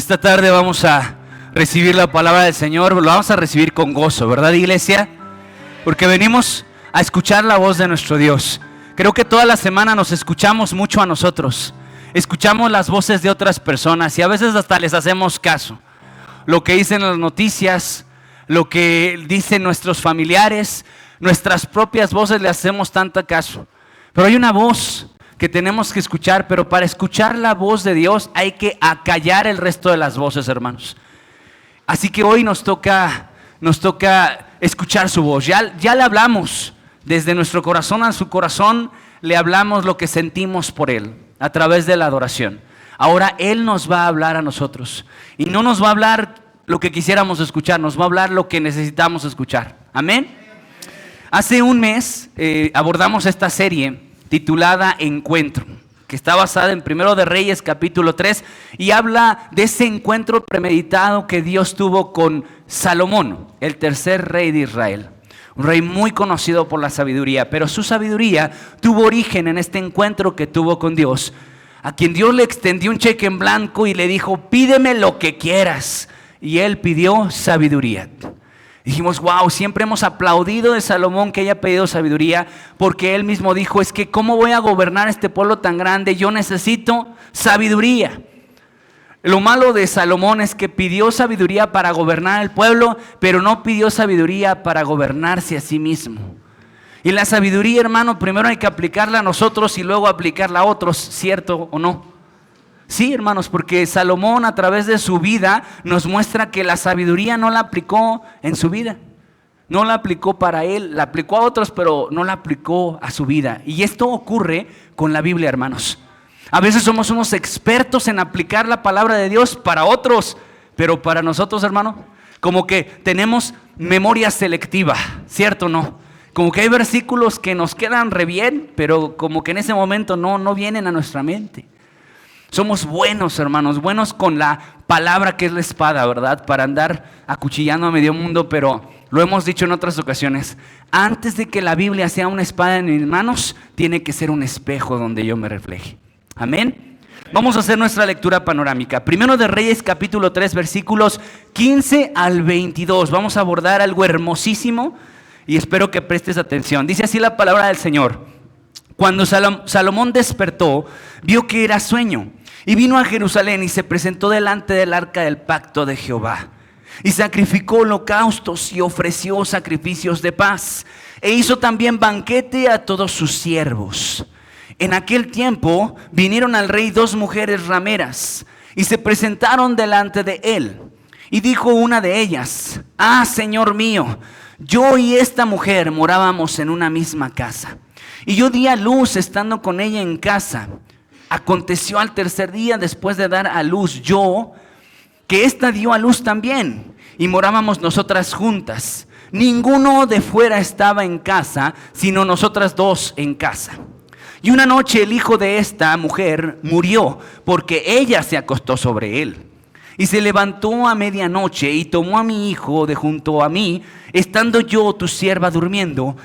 Esta tarde vamos a recibir la palabra del Señor, lo vamos a recibir con gozo, ¿verdad, iglesia? Porque venimos a escuchar la voz de nuestro Dios. Creo que toda la semana nos escuchamos mucho a nosotros, escuchamos las voces de otras personas y a veces hasta les hacemos caso. Lo que dicen las noticias, lo que dicen nuestros familiares, nuestras propias voces le hacemos tanta caso. Pero hay una voz que tenemos que escuchar, pero para escuchar la voz de Dios hay que acallar el resto de las voces, hermanos. Así que hoy nos toca escuchar su voz. Ya le hablamos desde nuestro corazón a su corazón, le hablamos lo que sentimos por Él a través de la adoración. Ahora Él nos va a hablar a nosotros y no nos va a hablar lo que quisiéramos escuchar, nos va a hablar lo que necesitamos escuchar. Amén. Hace un mes abordamos esta serie titulada Encuentro, que está basada en 1 de Reyes capítulo 3 y habla de ese encuentro premeditado que Dios tuvo con Salomón, el tercer rey de Israel. Un rey muy conocido por la sabiduría, pero su sabiduría tuvo origen en este encuentro que tuvo con Dios, a quien Dios le extendió un cheque en blanco y le dijo: pídeme lo que quieras. Y él pidió sabiduría. Dijimos: wow, siempre hemos aplaudido de Salomón que haya pedido sabiduría, porque él mismo dijo: es que ¿cómo voy a gobernar este pueblo tan grande? Yo necesito sabiduría. Lo malo de Salomón es que pidió sabiduría para gobernar el pueblo, pero no pidió sabiduría para gobernarse a sí mismo. Y la sabiduría, hermano, primero hay que aplicarla a nosotros y luego aplicarla a otros, ¿cierto o no? Sí, hermanos, porque Salomón a través de su vida nos muestra que la sabiduría no la aplicó en su vida. No la aplicó para él, la aplicó a otros, pero no la aplicó a su vida. Y esto ocurre con la Biblia, hermanos. A veces somos unos expertos en aplicar la palabra de Dios para otros, pero para nosotros, hermano, como que tenemos memoria selectiva, ¿cierto o no? Como que hay versículos que nos quedan re bien, pero como que en ese momento no vienen a nuestra mente. Somos buenos, hermanos, buenos con la palabra que es la espada, ¿verdad? Para andar acuchillando a medio mundo, pero lo hemos dicho en otras ocasiones. Antes de que la Biblia sea una espada en mis manos, tiene que ser un espejo donde yo me refleje. Amén. Vamos a hacer nuestra lectura panorámica. 1 de Reyes capítulo 3 versículos 15 al 22. Vamos a abordar algo hermosísimo y espero que prestes atención. Dice así la palabra del Señor. Cuando Salomón despertó, vio que era sueño y vino a Jerusalén y se presentó delante del arca del pacto de Jehová. Y sacrificó holocaustos y ofreció sacrificios de paz. E hizo también banquete a todos sus siervos. En aquel tiempo vinieron al rey dos mujeres rameras y se presentaron delante de él. Y dijo una de ellas: ah, Señor mío, yo y esta mujer morábamos en una misma casa. Y yo di a luz estando con ella en casa. Aconteció al tercer día después de dar a luz yo, que ésta dio a luz también, y morábamos nosotras juntas. Ninguno de fuera estaba en casa, sino nosotras dos en casa. Y una noche el hijo de esta mujer murió, porque ella se acostó sobre él. Y se levantó a medianoche y tomó a mi hijo de junto a mí, estando yo, tu sierva, durmiendo,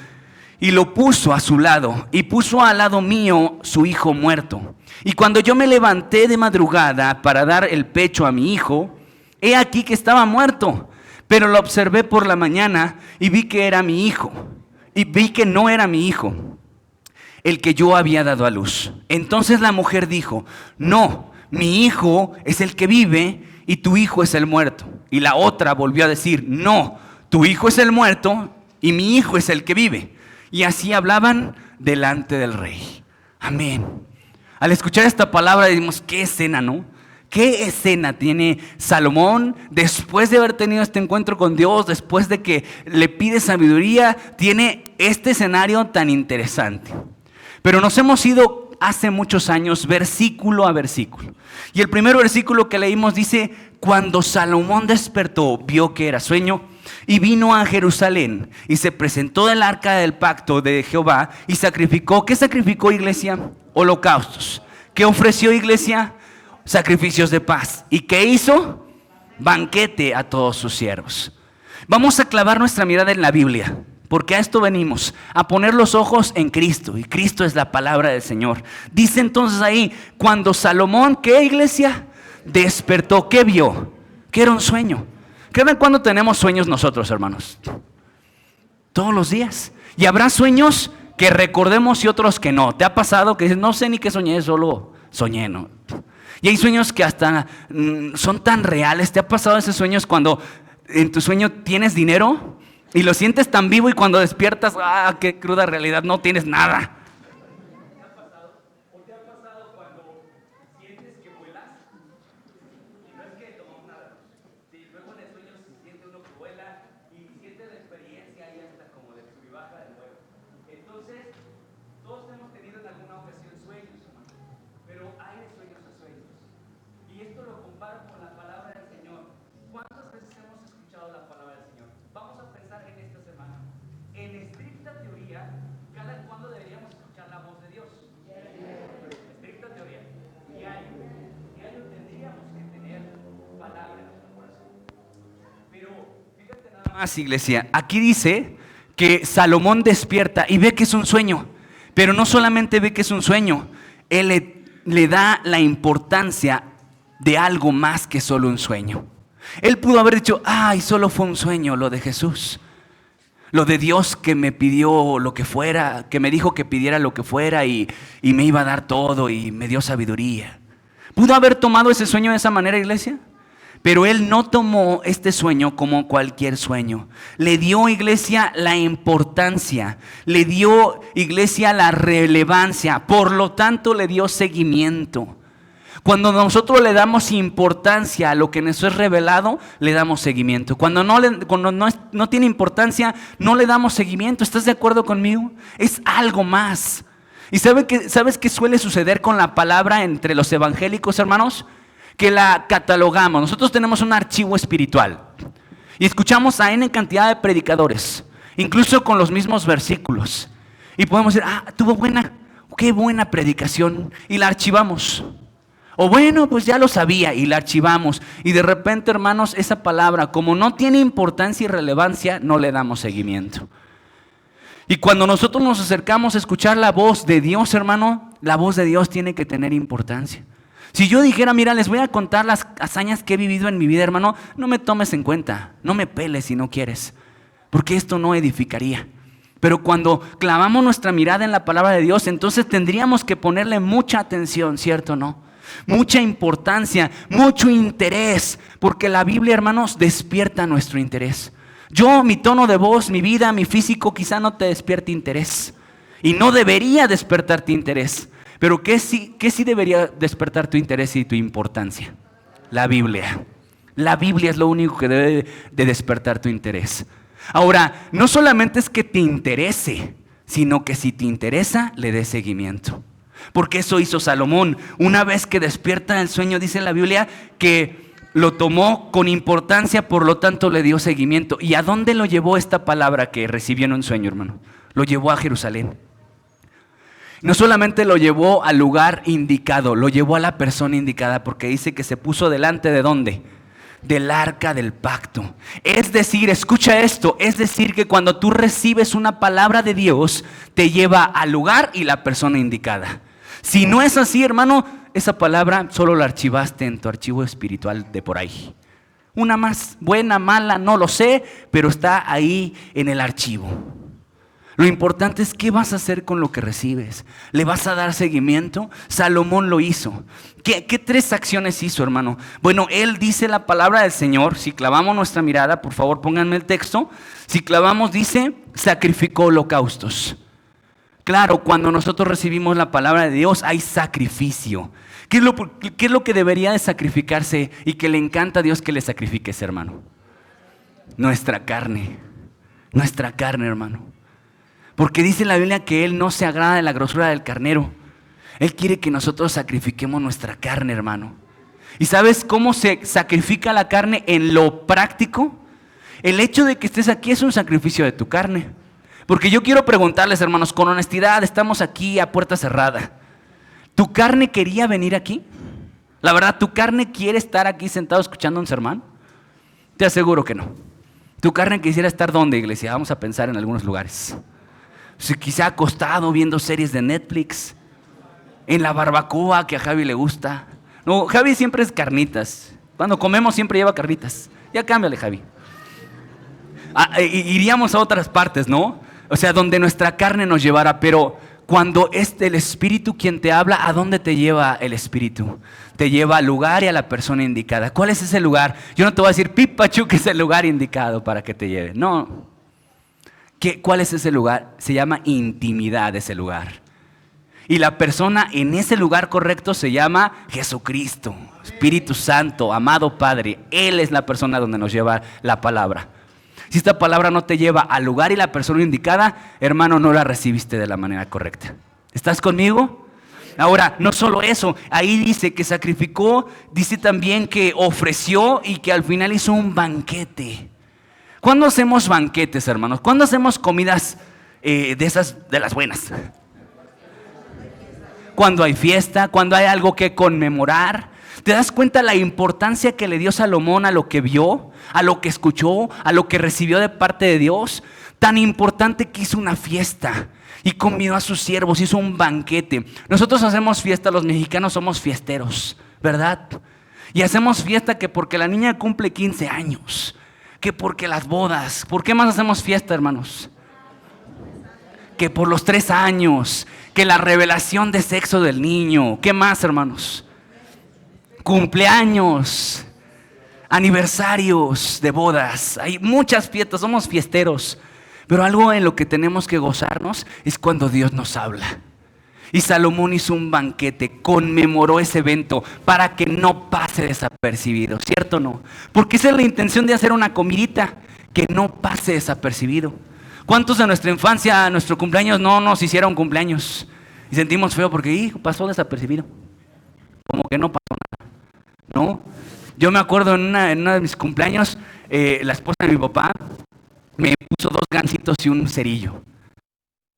y lo puso a su lado, y puso al lado mío su hijo muerto. Y cuando yo me levanté de madrugada para dar el pecho a mi hijo, he aquí que estaba muerto. Pero lo observé por la mañana y vi que era mi hijo, y vi que no era mi hijo, el que yo había dado a luz. Entonces la mujer dijo: no, mi hijo es el que vive y tu hijo es el muerto. Y la otra volvió a decir: no, tu hijo es el muerto y mi hijo es el que vive. Y así hablaban delante del rey. Amén. Al escuchar esta palabra decimos: qué escena, ¿no? ¿Qué escena tiene Salomón después de haber tenido este encuentro con Dios, después de que le pide sabiduría? Tiene este escenario tan interesante. Pero nos hemos ido hace muchos años versículo a versículo. Y el primer versículo que leímos dice: cuando Salomón despertó, vio que era sueño, y vino a Jerusalén y se presentó del arca del pacto de Jehová y sacrificó. ¿Qué sacrificó, iglesia? Holocaustos. ¿Qué ofreció, iglesia? Sacrificios de paz. ¿Y qué hizo? Banquete a todos sus siervos. Vamos a clavar nuestra mirada en la Biblia, porque a esto venimos, a poner los ojos en Cristo, y Cristo es la palabra del Señor. Dice entonces ahí, cuando Salomón, ¿qué, iglesia? despertó. ¿Qué vio? Que era un sueño. ¿Qué ven cuando tenemos sueños nosotros, hermanos? Todos los días. Y habrá sueños que recordemos y otros que no. ¿Te ha pasado que dices, no sé ni qué soñé, solo soñé, ¿no? Y hay sueños que hasta son tan reales. ¿Te ha pasado esos sueños cuando en tu sueño tienes dinero y lo sientes tan vivo y cuando despiertas, qué cruda realidad, no tienes nada? Más, iglesia, aquí dice que Salomón despierta y ve que es un sueño, pero no solamente ve que es un sueño, él le da la importancia de algo más que solo un sueño. Él pudo haber dicho, solo fue un sueño lo de Jesús, lo de Dios que me pidió lo que fuera, que me dijo que pidiera lo que fuera y me iba a dar todo y me dio sabiduría. ¿Pudo haber tomado ese sueño de esa manera, iglesia? Pero él no tomó este sueño como cualquier sueño. Le dio, iglesia, la importancia. Le dio, iglesia, la relevancia. Por lo tanto, le dio seguimiento. Cuando nosotros le damos importancia a lo que nos es revelado, le damos seguimiento. Cuando no tiene importancia, no le damos seguimiento. ¿Estás de acuerdo conmigo? Es algo más. ¿Y sabes qué suele suceder con la palabra entre los evangélicos, hermanos? Que la catalogamos. Nosotros tenemos un archivo espiritual y escuchamos a N cantidad de predicadores, incluso con los mismos versículos, y podemos decir, qué buena predicación, y la archivamos. O bueno, pues ya lo sabía y la archivamos, y de repente, hermanos, esa palabra, como no tiene importancia y relevancia, no le damos seguimiento. Y cuando nosotros nos acercamos a escuchar la voz de Dios, hermano, la voz de Dios tiene que tener importancia. Si yo dijera, mira, les voy a contar las hazañas que he vivido en mi vida, hermano, no me tomes en cuenta, no me peles si no quieres, porque esto no edificaría. Pero cuando clavamos nuestra mirada en la palabra de Dios, entonces tendríamos que ponerle mucha atención, ¿cierto o no? Mucha importancia, mucho interés, porque la Biblia, hermanos, despierta nuestro interés. Mi tono de voz, mi vida, mi físico quizá no te despierte interés, y no debería despertarte interés. Pero ¿qué sí debería despertar tu interés y tu importancia? La Biblia. La Biblia es lo único que debe de despertar tu interés. Ahora, no solamente es que te interese, sino que si te interesa, le des seguimiento. Porque eso hizo Salomón. Una vez que despierta el sueño, dice la Biblia, que lo tomó con importancia, por lo tanto le dio seguimiento. ¿Y a dónde lo llevó esta palabra que recibió en un sueño, hermano? Lo llevó a Jerusalén. No solamente lo llevó al lugar indicado, lo llevó a la persona indicada, porque dice que se puso delante de ¿dónde? Del arca del pacto. Es decir, escucha esto, es decir que cuando tú recibes una palabra de Dios, te lleva al lugar y la persona indicada. Si no es así, hermano, esa palabra solo la archivaste en tu archivo espiritual de por ahí. Una más, buena, mala, no lo sé, pero está ahí en el archivo. Lo importante es qué vas a hacer con lo que recibes. ¿Le vas a dar seguimiento? Salomón lo hizo. ¿Qué 3 acciones hizo, hermano? Bueno, él dice la palabra del Señor. Si clavamos nuestra mirada, por favor pónganme el texto. Si clavamos, dice, sacrificó holocaustos. Claro, cuando nosotros recibimos la palabra de Dios hay sacrificio. ¿Qué es lo que debería de sacrificarse y que le encanta a Dios que le sacrifiques, hermano? Nuestra carne, hermano. Porque dice la Biblia que Él no se agrada de la grosura del carnero. Él quiere que nosotros sacrifiquemos nuestra carne, hermano. ¿Y sabes cómo se sacrifica la carne en lo práctico? El hecho de que estés aquí es un sacrificio de tu carne. Porque yo quiero preguntarles, hermanos, con honestidad, estamos aquí a puerta cerrada. ¿Tu carne quería venir aquí? La verdad, ¿tu carne quiere estar aquí sentado escuchando un sermón? Te aseguro que no. ¿Tu carne quisiera estar dónde, iglesia? Vamos a pensar en algunos lugares. Quizá acostado viendo series de Netflix, en la barbacoa que a Javi le gusta, No, Javi siempre es carnitas. Cuando comemos siempre lleva carnitas. Ya cámbiale, Javi. Iríamos a otras partes, ¿no? O sea, donde nuestra carne nos llevara, pero cuando es el Espíritu quien te habla, ¿a dónde te lleva el Espíritu? Te lleva al lugar y a la persona indicada. ¿Cuál es ese lugar? Yo no te voy a decir, Pipachu, que es el lugar indicado para que te lleve. No. ¿Cuál es ese lugar? Se llama intimidad ese lugar. Y la persona en ese lugar correcto se llama Jesucristo, Espíritu Santo, amado Padre. Él es la persona donde nos lleva la palabra. Si esta palabra no te lleva al lugar y la persona indicada, hermano, no la recibiste de la manera correcta. ¿Estás conmigo? Ahora, no solo eso, ahí dice que sacrificó, dice también que ofreció y que al final hizo un banquete. ¿Cuándo hacemos banquetes, hermanos? ¿Cuándo hacemos comidas de las buenas? Cuando hay fiesta, cuando hay algo que conmemorar. ¿Te das cuenta la importancia que le dio Salomón a lo que vio, a lo que escuchó, a lo que recibió de parte de Dios? Tan importante que hizo una fiesta y convidó a sus siervos, hizo un banquete. Nosotros hacemos fiesta, los mexicanos somos fiesteros, ¿verdad? Y hacemos fiesta que porque la niña cumple 15 años, que porque las bodas. ¿Por qué más hacemos fiesta, hermanos? Que por los 3 años, que la revelación de sexo del niño. ¿Qué más, hermanos? Cumpleaños, aniversarios de bodas. Hay muchas fiestas, somos fiesteros. Pero algo en lo que tenemos que gozarnos es cuando Dios nos habla. Y Salomón hizo un banquete, conmemoró ese evento para que no pase desapercibido, ¿cierto o no? Porque esa es la intención de hacer una comidita, que no pase desapercibido. ¿Cuántos de nuestra infancia, nuestro cumpleaños, no nos hicieron cumpleaños? Y sentimos feo porque pasó desapercibido. Como que no pasó nada, ¿no? Yo me acuerdo en uno de mis cumpleaños, la esposa de mi papá me puso 2 gansitos y un cerillo.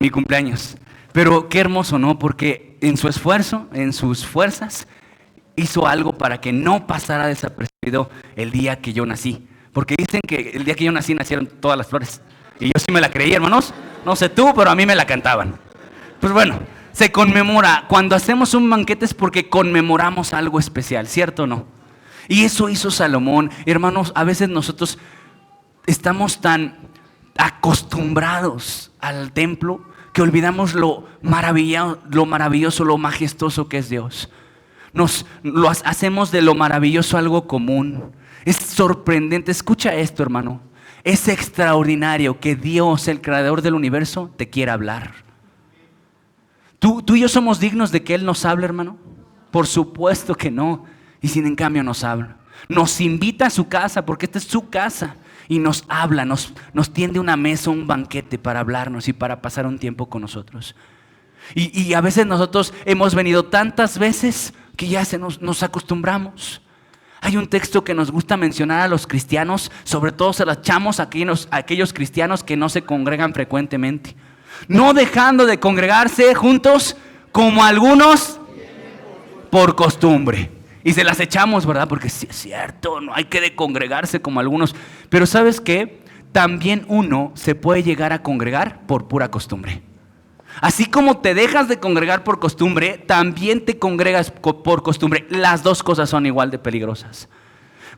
Mi cumpleaños. Pero qué hermoso, ¿no? Porque en su esfuerzo, en sus fuerzas, hizo algo para que no pasara desapercibido el día que yo nací. Porque dicen que el día que yo nací nacieron todas las flores. Y yo sí me la creí, hermanos. No sé tú, pero a mí me la cantaban. Pues bueno, se conmemora. Cuando hacemos un banquete es porque conmemoramos algo especial, ¿cierto o no? Y eso hizo Salomón. Hermanos, a veces nosotros estamos tan acostumbrados al templo que olvidamos lo maravilloso, lo majestuoso que es Dios. Lo hacemos de lo maravilloso algo común. Es sorprendente. Escucha esto, hermano. Es extraordinario que Dios, el creador del universo, te quiera hablar. ¿Tú y yo somos dignos de que Él nos hable, hermano? Por supuesto que no. Y sin en cambio nos habla. Nos invita a su casa, porque esta es su casa. Y nos habla, nos tiende una mesa, un banquete para hablarnos y para pasar un tiempo con nosotros. Y a veces nosotros hemos venido tantas veces que ya nos acostumbramos. Hay un texto que nos gusta mencionar a los cristianos, sobre todo se lo echamos a aquellos cristianos que no se congregan frecuentemente. No dejando de congregarse juntos como algunos por costumbre. Y se las echamos, ¿verdad? Porque sí es cierto, no hay que de congregarse como algunos. Pero ¿sabes qué? También uno se puede llegar a congregar por pura costumbre. Así como te dejas de congregar por costumbre, también te congregas por costumbre. Las dos cosas son igual de peligrosas.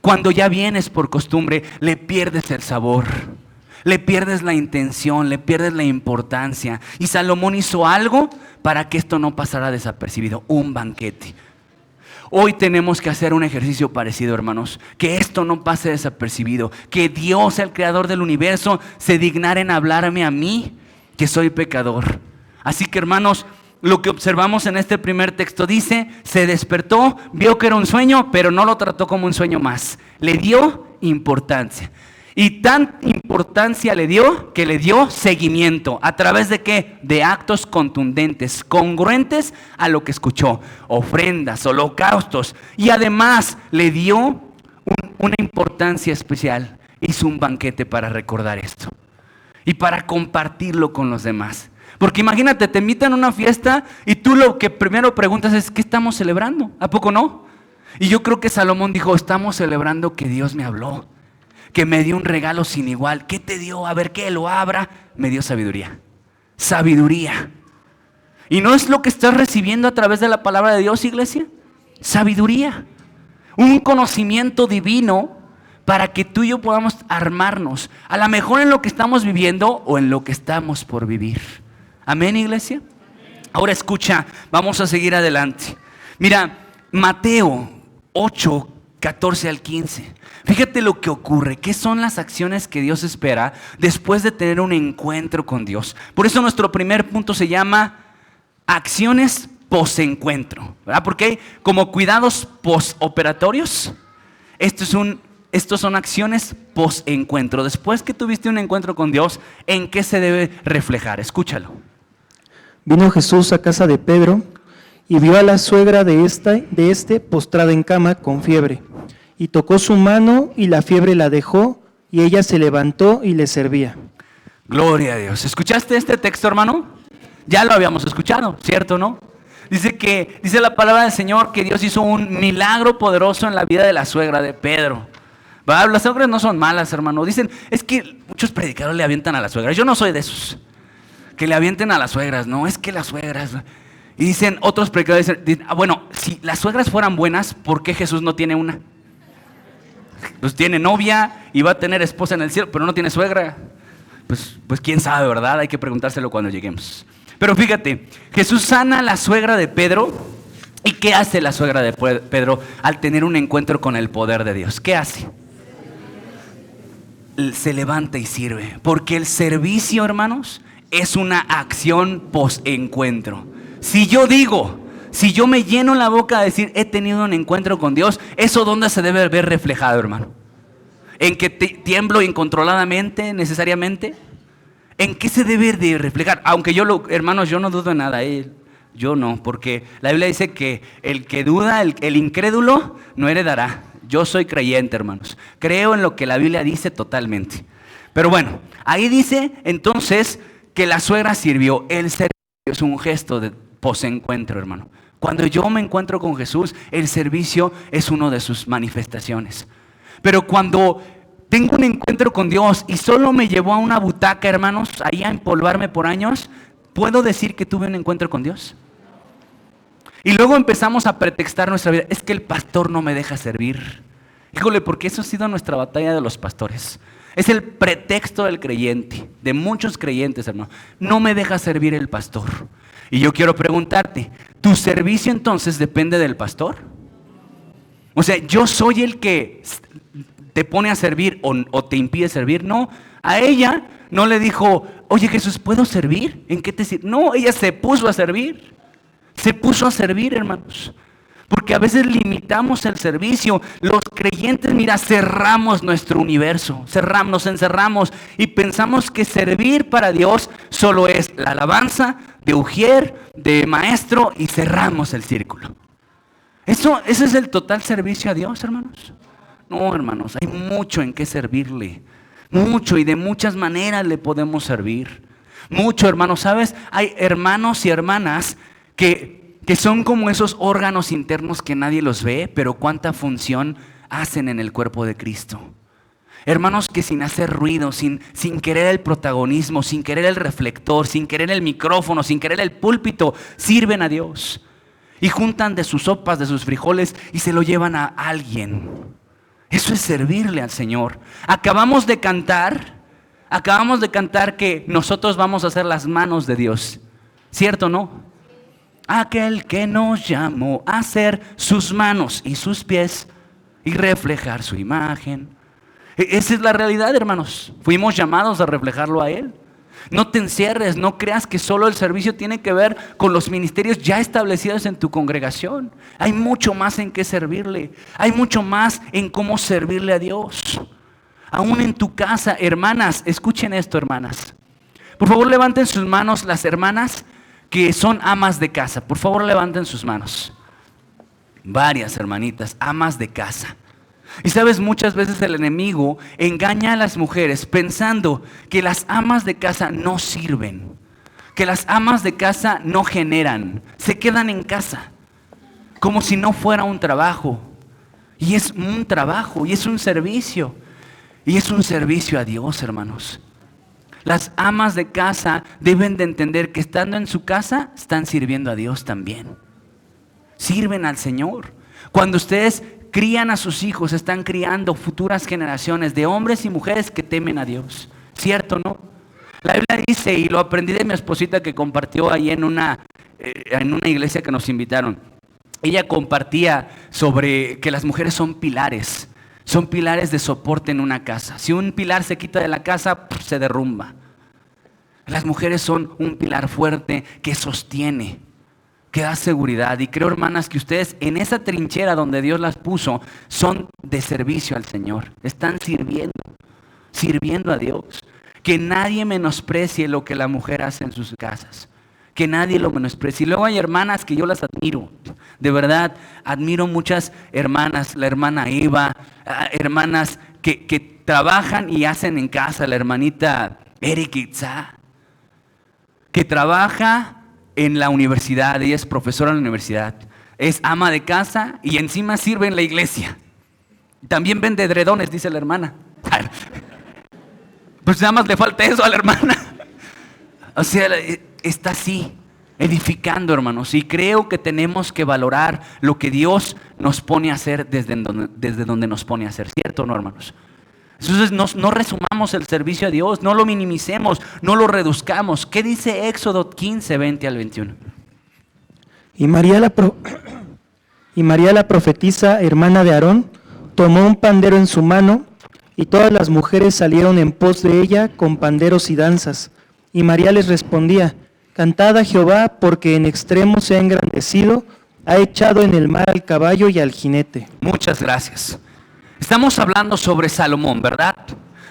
Cuando ya vienes por costumbre, le pierdes el sabor, le pierdes la intención, le pierdes la importancia. Y Salomón hizo algo para que esto no pasara desapercibido, un banquete. Hoy tenemos que hacer un ejercicio parecido, hermanos, que esto no pase desapercibido, que Dios, el creador del universo, se dignara en hablarme a mí, que soy pecador. Así que, hermanos, lo que observamos en este primer texto dice, se despertó, vio que era un sueño, pero no lo trató como un sueño más. Le dio importancia. Y tan importancia le dio que le dio seguimiento. ¿A través de qué? De actos contundentes, congruentes a lo que escuchó. Ofrendas, holocaustos. Y además le dio una importancia especial. Hizo un banquete para recordar esto. Y para compartirlo con los demás. Porque imagínate, te invitan a una fiesta y tú lo que primero preguntas es, ¿qué estamos celebrando? ¿A poco no? Y yo creo que Salomón dijo, estamos celebrando que Dios me habló, que me dio un regalo sin igual. ¿Qué te dio? A ver, ¿qué lo abra? Me dio sabiduría. Sabiduría. ¿Y no es lo que estás recibiendo a través de la palabra de Dios, iglesia? sabiduría, un conocimiento divino para que tú y yo podamos armarnos, a lo mejor en lo que estamos viviendo o en lo que estamos por vivir. Amén, iglesia. Ahora escucha, vamos a seguir adelante. Mira, Mateo 8, 14 al 15. Fíjate lo que ocurre. ¿Qué son las acciones que Dios espera después de tener un encuentro con Dios? Por eso nuestro primer punto se llama acciones posencuentro, ¿verdad? Porque hay como cuidados posoperatorios. Estos son acciones posencuentro. Después que tuviste un encuentro con Dios, ¿en qué se debe reflejar? Escúchalo. Vino Jesús a casa de Pedro y vio a la suegra de este postrada en cama con fiebre. Y tocó su mano y la fiebre la dejó y ella se levantó y le servía. Gloria a Dios. ¿Escuchaste este texto, hermano? Ya lo habíamos escuchado, ¿cierto, no? Dice la palabra del Señor que Dios hizo un milagro poderoso en la vida de la suegra de Pedro. ¿Va? Las suegras no son malas, hermano. Dicen, es que muchos predicadores le avientan a las suegras. Yo no soy de esos que le avienten a las suegras. No, es que las suegras. Y dicen, otros predicadores dicen, bueno, si las suegras fueran buenas, ¿por qué Jesús no tiene una? Pues tiene novia y va a tener esposa en el cielo, pero no tiene suegra. Pues quién sabe, ¿verdad? Hay que preguntárselo cuando lleguemos. Pero fíjate, Jesús sana a la suegra de Pedro. ¿Y qué hace la suegra de Pedro al tener un encuentro con el poder de Dios? ¿Qué hace? Se levanta y sirve. Porque el servicio, hermanos, es una acción post-encuentro. Si yo me lleno la boca de decir, he tenido un encuentro con Dios, ¿eso dónde se debe ver reflejado, hermano? ¿En que tiemblo incontroladamente, necesariamente? ¿En qué se debe de reflejar? Aunque hermanos, yo no dudo en nada, yo no, porque la Biblia dice que el que duda, el incrédulo, no heredará. Yo soy creyente, hermanos. Creo en lo que la Biblia dice totalmente. Pero bueno, ahí dice entonces que la suegra sirvió. El servicio es un gesto de posencuentro, hermano. Cuando yo me encuentro con Jesús, el servicio es una de sus manifestaciones. Pero cuando tengo un encuentro con Dios y solo me llevó a una butaca, hermanos, ahí a empolvarme por años, ¿puedo decir que tuve un encuentro con Dios? Y luego empezamos a pretextar nuestra vida. Es que el pastor no me deja servir. Híjole, porque eso ha sido nuestra batalla de los pastores. Es el pretexto del creyente, de muchos creyentes, hermano. No me deja servir el pastor. Y yo quiero preguntarte, ¿tu servicio entonces depende del pastor? O sea, ¿yo soy el que te pone a servir o te impide servir? No, a ella no le dijo, oye Jesús, ¿puedo servir? ¿En qué te sirvo? No, ella se puso a servir. Se puso a servir, hermanos. Porque a veces limitamos el servicio. Los creyentes, mira, cerramos nuestro universo. Nos encerramos y pensamos que servir para Dios solo es la alabanza de ujier, de maestro, y cerramos el círculo. Ese es el total servicio a Dios, hermanos. No, hermanos, hay mucho en qué servirle. Mucho, y de muchas maneras le podemos servir. Mucho, hermanos, ¿sabes? Hay hermanos y hermanas que son como esos órganos internos que nadie los ve, pero cuánta función hacen en el cuerpo de Cristo. Hermanos que sin hacer ruido, sin querer el protagonismo, sin querer el reflector, sin querer el micrófono, sin querer el púlpito, sirven a Dios. Y juntan de sus sopas, de sus frijoles y se lo llevan a alguien. Eso es servirle al Señor. Acabamos de cantar que nosotros vamos a ser las manos de Dios. ¿Cierto o no? Aquel que nos llamó a ser sus manos y sus pies y reflejar su imagen. Esa es la realidad, hermanos. Fuimos llamados a reflejarlo a Él. No te encierres, no creas que solo el servicio tiene que ver con los ministerios ya establecidos en tu congregación. Hay mucho más en qué servirle. Hay mucho más en cómo servirle a Dios. Aún en tu casa, hermanas, escuchen esto, hermanas. Por favor, levanten sus manos las hermanas que son amas de casa. Por favor, levanten sus manos. Varias hermanitas, amas de casa. Y sabes, muchas veces el enemigo engaña a las mujeres pensando que las amas de casa no sirven, que las amas de casa no generan, se quedan en casa, como si no fuera un trabajo. Y es un trabajo, y es un servicio, y es un servicio a Dios, hermanos. Las amas de casa deben de entender que estando en su casa están sirviendo a Dios también. Sirven al Señor. Cuando ustedes crían a sus hijos, están criando futuras generaciones de hombres y mujeres que temen a Dios. ¿Cierto, no? La Biblia dice, y lo aprendí de mi esposita que compartió ahí en una iglesia que nos invitaron. Ella compartía sobre que las mujeres son pilares de soporte en una casa. Si un pilar se quita de la casa, se derrumba. Las mujeres son un pilar fuerte que sostiene, que da seguridad. Y creo, hermanas, que ustedes en esa trinchera donde Dios las puso, son de servicio al Señor. Están sirviendo a Dios. Que nadie menosprecie lo que la mujer hace en sus casas. Que nadie lo menosprecie. Y luego hay hermanas que yo las admiro. De verdad, admiro muchas hermanas. La hermana Eva, hermanas que trabajan y hacen en casa. La hermanita Erika Itzá, que trabaja en la universidad. Ella es profesora en la universidad. Es ama de casa y encima sirve en la iglesia. También vende edredones, dice la hermana. Pues nada más le falta eso a la hermana. O sea, está así, edificando, hermanos. Y creo que tenemos que valorar lo que Dios nos pone a hacer desde donde nos pone a hacer. ¿Cierto o no, hermanos? Entonces no resumamos el servicio a Dios, no lo minimicemos, no lo reduzcamos. ¿Qué dice Éxodo 15, 20 al 21? Y María la profetisa, hermana de Aarón, tomó un pandero en su mano, y todas las mujeres salieron en pos de ella con panderos y danzas. Y María les respondía: cantad a Jehová, porque en extremo se ha engrandecido, ha echado en el mar al caballo y al jinete. Muchas gracias. Estamos hablando sobre Salomón, ¿verdad?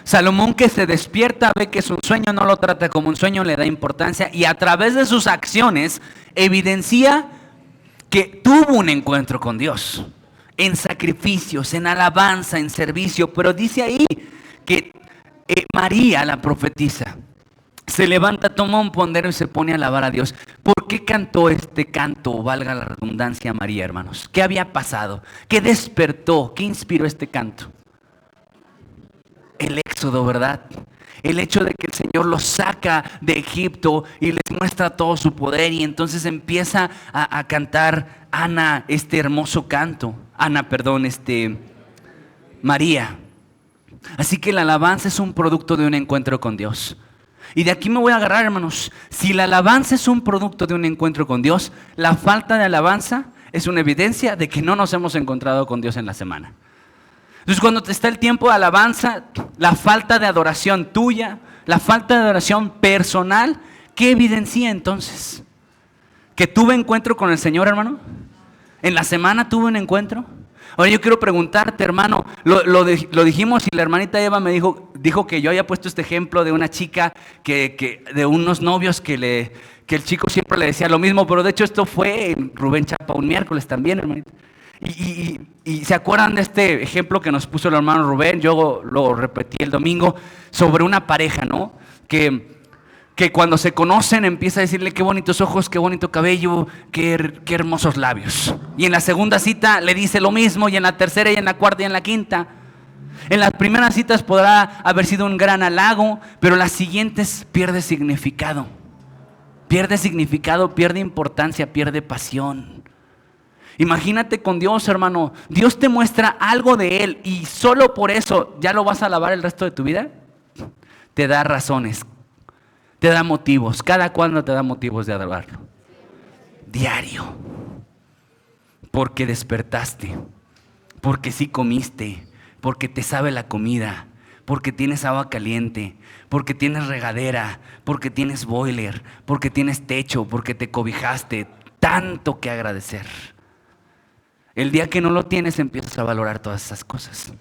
Salomón que se despierta, ve que es un sueño, no lo trata como un sueño, le da importancia y a través de sus acciones evidencia que tuvo un encuentro con Dios. En sacrificios, en alabanza, en servicio. Pero dice ahí que María, la profetisa, se levanta, toma un pandero y se pone a alabar a Dios. ¿Por qué cantó este canto, valga la redundancia, María, hermanos? ¿Qué había pasado? ¿Qué despertó? ¿Qué inspiró este canto? El éxodo, ¿verdad? El hecho de que el Señor los saca de Egipto y les muestra todo su poder. Y entonces empieza a cantar este hermoso canto. María. Así que la alabanza es un producto de un encuentro con Dios. Y de aquí me voy a agarrar, hermanos. Si la alabanza es un producto de un encuentro con Dios, la falta de alabanza es una evidencia de que no nos hemos encontrado con Dios en la semana. Entonces cuando está el tiempo de alabanza, la falta de adoración tuya, la falta de adoración personal, ¿qué evidencia entonces? ¿Que tuve encuentro con el Señor, hermano? ¿En la semana tuve un encuentro? Ahora yo quiero preguntarte, hermano, lo dijimos y la hermanita Eva me dijo que yo había puesto este ejemplo de una chica de unos novios que el chico siempre le decía lo mismo, pero de hecho esto fue en Rubén Chapa un miércoles también, hermanita. Y se acuerdan de este ejemplo que nos puso el hermano Rubén, yo lo repetí el domingo, sobre una pareja, ¿no? Que cuando se conocen empieza a decirle qué bonitos ojos, qué bonito cabello, qué hermosos labios. Y en la segunda cita le dice lo mismo, y en la tercera, y en la cuarta, y en la quinta. En las primeras citas podrá haber sido un gran halago, pero las siguientes pierde significado. Pierde significado, pierde importancia, pierde pasión. Imagínate con Dios, hermano. Dios te muestra algo de Él y solo por eso ya lo vas a alabar el resto de tu vida. Te da razones, te da motivos. ¿Cada cuándo te da motivos de adorarlo? Diario. Porque despertaste, porque sí comiste, porque te sabe la comida, porque tienes agua caliente, porque tienes regadera, porque tienes boiler, porque tienes techo, porque te cobijaste. Tanto que agradecer. El día que no lo tienes empiezas a valorar todas esas cosas.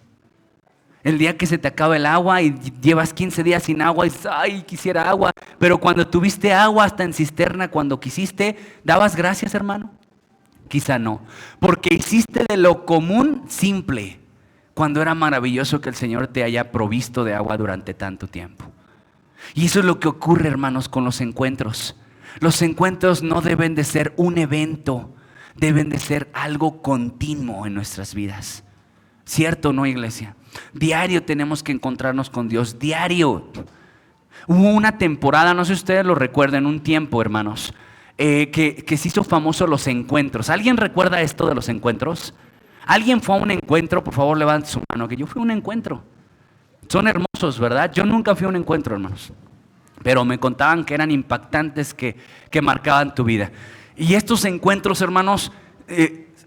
El día que se te acaba el agua y llevas 15 días sin agua y dices, ay, quisiera agua. Pero cuando tuviste agua hasta en cisterna, cuando quisiste, ¿dabas gracias, hermano? Quizá no. Porque hiciste de lo común simple, cuando era maravilloso que el Señor te haya provisto de agua durante tanto tiempo. Y eso es lo que ocurre, hermanos, con los encuentros. Los encuentros no deben de ser un evento, deben de ser algo continuo en nuestras vidas. ¿Cierto o no, iglesia? Diario tenemos que encontrarnos con Dios, diario. Hubo una temporada, no sé si ustedes lo recuerdan, un tiempo, hermanos, que se hizo famoso los encuentros. ¿Alguien recuerda esto de los encuentros? ¿Alguien fue a un encuentro? Por favor, levante su mano, que yo fui a un encuentro. Son hermosos, ¿verdad? Yo nunca fui a un encuentro, hermanos. Pero me contaban que eran impactantes, que marcaban tu vida. Y estos encuentros, hermanos,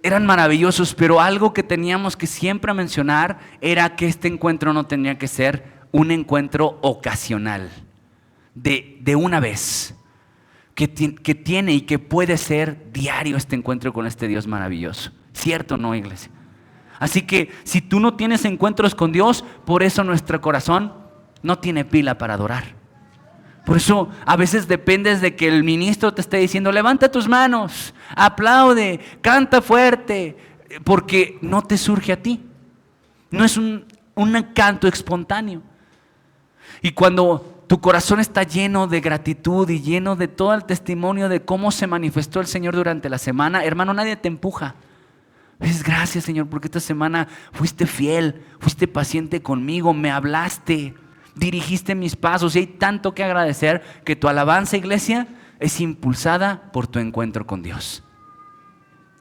eran maravillosos, pero algo que teníamos que siempre mencionar era que este encuentro no tenía que ser un encuentro ocasional, de una vez, que tiene y que puede ser diario este encuentro con este Dios maravilloso. ¿Cierto o no, iglesia? Así que si tú no tienes encuentros con Dios, por eso nuestro corazón no tiene pila para adorar. Por eso a veces dependes de que el ministro te esté diciendo, levanta tus manos, aplaude, canta fuerte, porque no te surge a ti. No es un canto espontáneo. Y cuando tu corazón está lleno de gratitud y lleno de todo el testimonio de cómo se manifestó el Señor durante la semana, hermano, nadie te empuja. Dices, gracias, Señor, porque esta semana fuiste fiel, fuiste paciente conmigo, me hablaste, dirigiste mis pasos, y hay tanto que agradecer, que tu alabanza, iglesia, es impulsada por tu encuentro con Dios.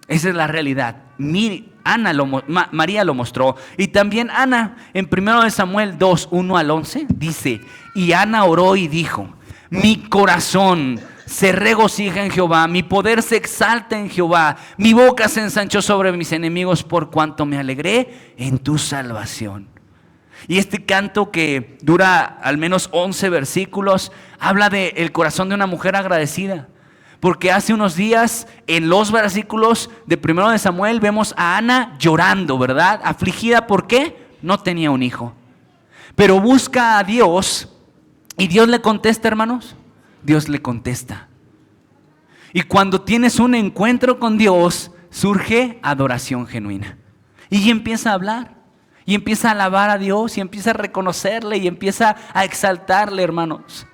Esa es la realidad. María lo mostró. Y también Ana, en 1 Samuel 2, 1 al 11, dice, y Ana oró y dijo, mi corazón se regocija en Jehová, mi poder se exalta en Jehová, mi boca se ensanchó sobre mis enemigos, por cuanto me alegré en tu salvación. Y este canto, que dura al menos 11 versículos, habla del corazón de una mujer agradecida. Porque hace unos días, en los versículos de 1 Samuel, vemos a Ana llorando, ¿verdad? Afligida, ¿por qué? No tenía un hijo. Pero busca a Dios, y Dios le contesta, hermanos. Dios le contesta. Y cuando tienes un encuentro con Dios, surge adoración genuina. Y empieza a hablar. Y empieza a alabar a Dios, y empieza a reconocerle, y empieza a exaltarle, hermanos.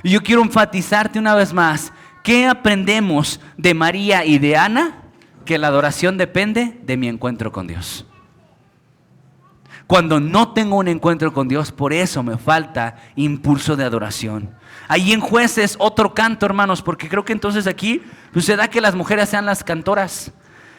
Y yo quiero enfatizarte una vez más, ¿qué aprendemos de María y de Ana? Que la adoración depende de mi encuentro con Dios. Cuando no tengo un encuentro con Dios, por eso me falta impulso de adoración. Ahí en Jueces, otro canto, hermanos, porque creo que entonces aquí suceda que las mujeres sean las cantoras.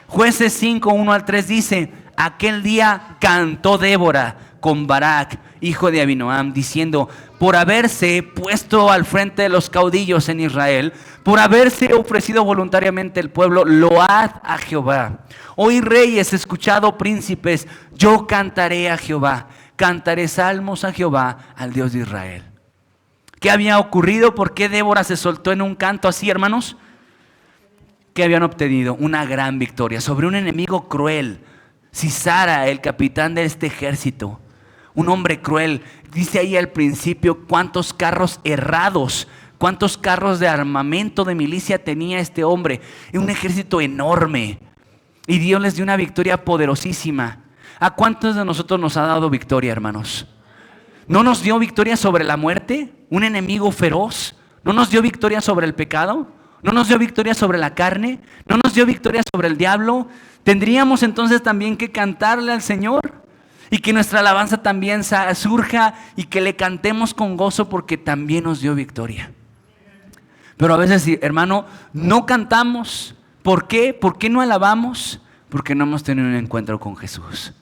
Jueces 5, 1 al 3 dice, aquel día cantó Débora con Barak, hijo de Abinoam, diciendo, por haberse puesto al frente de los caudillos en Israel, por haberse ofrecido voluntariamente el pueblo, load a Jehová. Oí reyes, escuchado príncipes, yo cantaré a Jehová, cantaré salmos a Jehová, al Dios de Israel. ¿Qué había ocurrido? ¿Por qué Débora se soltó en un canto así, hermanos? Que habían obtenido una gran victoria sobre un enemigo cruel. Sisara, el capitán de este ejército, un hombre cruel. Dice ahí al principio cuántos carros errados, cuántos carros de armamento de milicia tenía este hombre. Un ejército enorme. Y Dios les dio una victoria poderosísima. ¿A cuántos de nosotros nos ha dado victoria, hermanos? ¿No nos dio victoria sobre la muerte? ¿Un enemigo feroz? ¿No nos dio victoria sobre el pecado? ¿No nos dio victoria sobre la carne? ¿No nos dio victoria sobre el diablo? Tendríamos entonces también que cantarle al Señor, y que nuestra alabanza también surja, y que le cantemos con gozo, porque también nos dio victoria. Pero a veces, hermano, no cantamos. ¿Por qué? ¿Por qué no alabamos? Porque no hemos tenido un encuentro con Jesús.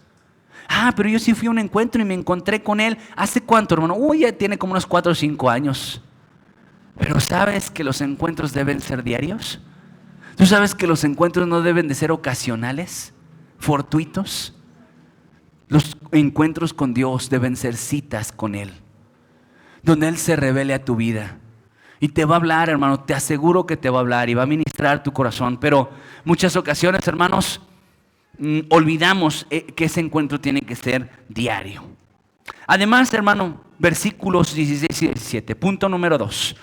Pero yo sí fui a un encuentro y me encontré con Él. ¿Hace cuánto, hermano? Ya tiene como unos 4 o 5 años. Pero ¿sabes que los encuentros deben ser diarios? ¿Tú sabes que los encuentros no deben de ser ocasionales, fortuitos? Los encuentros con Dios deben ser citas con Él, donde Él se revele a tu vida. Y te va a hablar, hermano, te aseguro que te va a hablar y va a ministrar tu corazón. Pero muchas ocasiones, hermanos, olvidamos que ese encuentro tiene que ser diario. Además, hermano, versículos 16 y 17, punto número 2.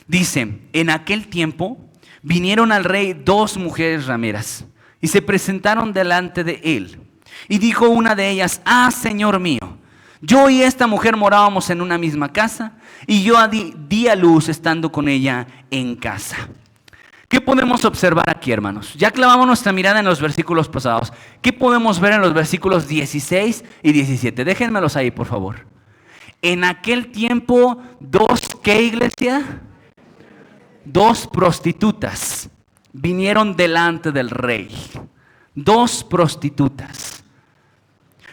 Dice, en aquel tiempo vinieron al rey 2 mujeres rameras y se presentaron delante de él. Y dijo una de ellas, Señor mío, yo y esta mujer morábamos en una misma casa, y yo di a luz estando con ella en casa. ¿Qué podemos observar aquí, hermanos? Ya clavamos nuestra mirada en los versículos pasados. ¿Qué podemos ver en los versículos 16 y 17? Déjenmelos ahí, por favor. En aquel tiempo, ¿qué iglesia? 2 prostitutas vinieron delante del rey. Dos prostitutas.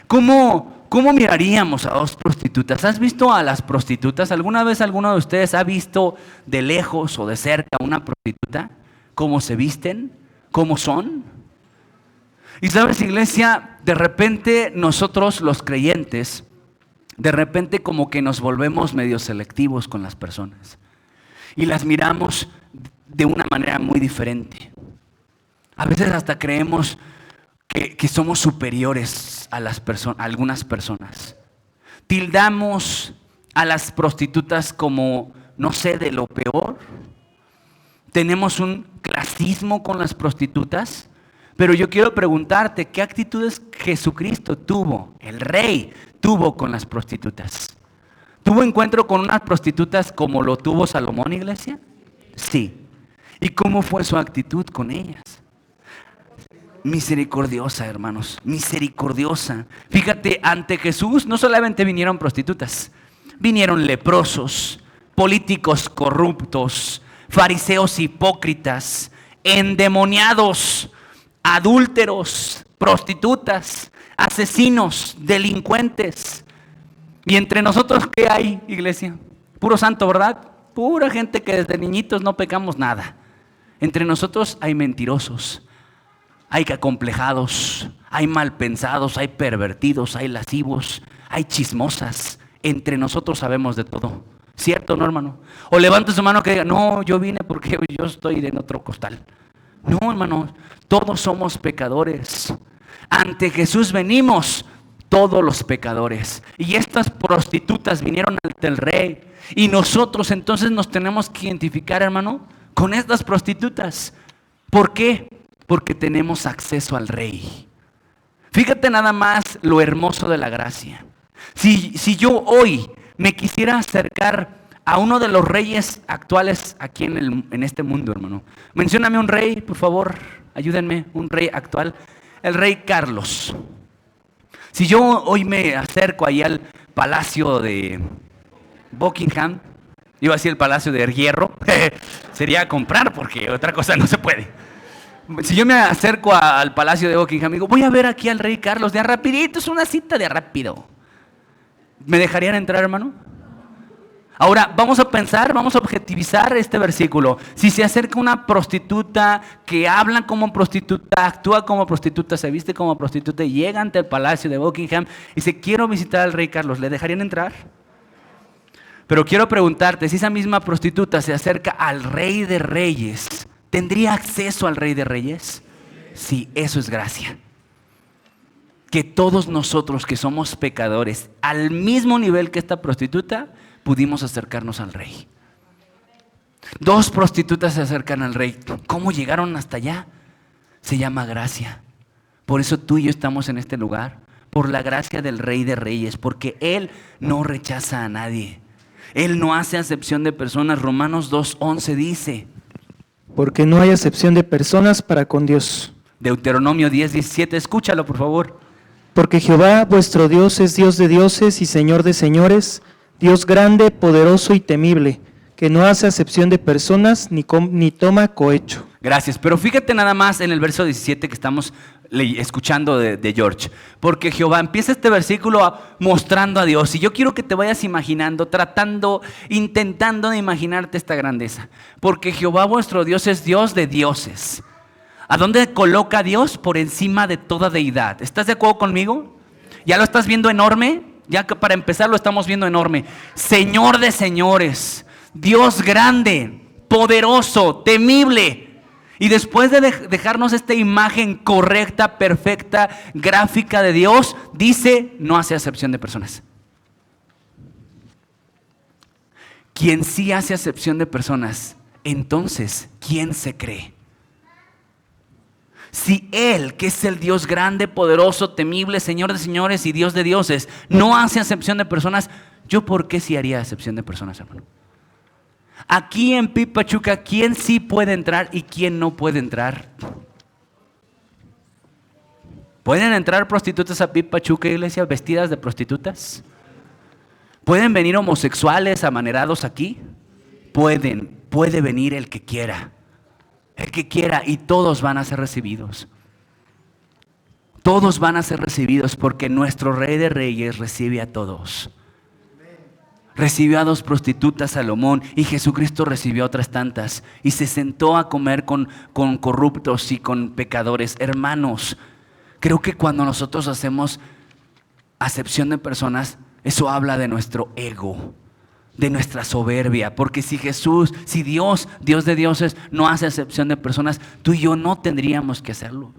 ¿Cómo miraríamos a dos prostitutas? ¿Has visto a las prostitutas? ¿Alguna vez alguno de ustedes ha visto de lejos o de cerca a una prostituta? ¿Cómo se visten? ¿Cómo son? Y sabes, iglesia, de repente nosotros los creyentes, de repente como que nos volvemos medio selectivos con las personas. Y las miramos de una manera muy diferente. A veces hasta creemos que somos superiores a algunas personas. Tildamos a las prostitutas como, no sé, de lo peor. Tenemos un clasismo con las prostitutas. Pero yo quiero preguntarte, ¿qué actitudes Jesucristo tuvo, el Rey, tuvo con las prostitutas? ¿Tuvo encuentro con unas prostitutas como lo tuvo Salomón, iglesia? Sí. ¿Y cómo fue su actitud con ellas? Misericordiosa, hermanos, misericordiosa. Fíjate, ante Jesús no solamente vinieron prostitutas, vinieron leprosos, políticos corruptos, fariseos hipócritas, endemoniados, adúlteros, prostitutas, asesinos, delincuentes. Y entre nosotros, ¿qué hay, iglesia? Puro santo, ¿verdad? Pura gente que desde niñitos no pecamos nada. Entre nosotros hay mentirosos, hay acomplejados, hay malpensados, hay pervertidos, hay lascivos, hay chismosas. Entre nosotros sabemos de todo. ¿Cierto, no, hermano? O levante su mano que diga, no, yo vine porque yo estoy en otro costal. No, hermano, todos somos pecadores. Ante Jesús venimos todos los pecadores. Y estas prostitutas vinieron ante el Rey. Y nosotros entonces nos tenemos que identificar, hermano, con estas prostitutas. ¿Por qué? Porque tenemos acceso al Rey. Fíjate nada más lo hermoso de la gracia. Si yo hoy me quisiera acercar a uno de los reyes actuales aquí en este mundo, hermano. Mencióname un rey, por favor, ayúdenme, un rey actual. El rey Carlos. Si yo hoy me acerco ahí al palacio de Buckingham, iba a decir el palacio de Hierro, sería comprar porque otra cosa no se puede. Si yo me acerco al palacio de Buckingham, digo, voy a ver aquí al rey Carlos de a rapidito, es una cita de a rápido. ¿Me dejarían entrar, hermano? Ahora, vamos a pensar, vamos a objetivizar este versículo. Si se acerca una prostituta que habla como prostituta, actúa como prostituta, se viste como prostituta y llega ante el palacio de Buckingham y dice, quiero visitar al rey Carlos, ¿le dejarían entrar? Pero quiero preguntarte, si esa misma prostituta se acerca al Rey de Reyes, ¿tendría acceso al Rey de Reyes? Sí, eso es gracia. Que todos nosotros que somos pecadores, al mismo nivel que esta prostituta, pudimos acercarnos al Rey. Dos prostitutas se acercan al Rey. ¿Cómo llegaron hasta allá? Se llama gracia. Por eso tú y yo estamos en este lugar. Por la gracia del Rey de Reyes. Porque Él no rechaza a nadie. Él no hace acepción de personas. Romanos 2:11 dice. Porque no hay acepción de personas para con Dios. Deuteronomio 10:17. Escúchalo, por favor. Porque Jehová vuestro Dios es Dios de dioses y Señor de señores, Dios grande, poderoso y temible, que no hace acepción de personas ni toma cohecho. Gracias, pero fíjate nada más en el verso 17 que estamos escuchando de George. Porque Jehová empieza este versículo mostrando a Dios. Y yo quiero que te vayas imaginando, intentando de imaginarte esta grandeza. Porque Jehová vuestro Dios es Dios de dioses. ¿A dónde coloca a Dios? Por encima de toda deidad. ¿Estás de acuerdo conmigo? ¿Ya lo estás viendo enorme? Ya que para empezar lo estamos viendo enorme. Señor de señores, Dios grande, poderoso, temible. Y después de dejarnos esta imagen correcta, perfecta, gráfica de Dios, dice, no hace acepción de personas. Quien sí hace acepción de personas, entonces, ¿quién se cree? Si Él, que es el Dios grande, poderoso, temible, Señor de señores y Dios de dioses, no hace acepción de personas, ¿yo por qué sí haría acepción de personas, hermano? Aquí en PIB Pachuca, ¿quién sí puede entrar y quién no puede entrar? ¿Pueden entrar prostitutas a PIB Pachuca, iglesia, vestidas de prostitutas? ¿Pueden venir homosexuales amanerados aquí? Puede venir el que quiera. El que quiera y todos van a ser recibidos. Todos van a ser recibidos porque nuestro Rey de Reyes recibe a todos. Recibió a 2 prostitutas, Salomón, y Jesucristo recibió a otras tantas. Y se sentó a comer con corruptos y con pecadores. Hermanos, creo que cuando nosotros hacemos acepción de personas, eso habla de nuestro ego, de nuestra soberbia. Porque si Dios, Dios de dioses, no hace acepción de personas, tú y yo no tendríamos que hacerlo.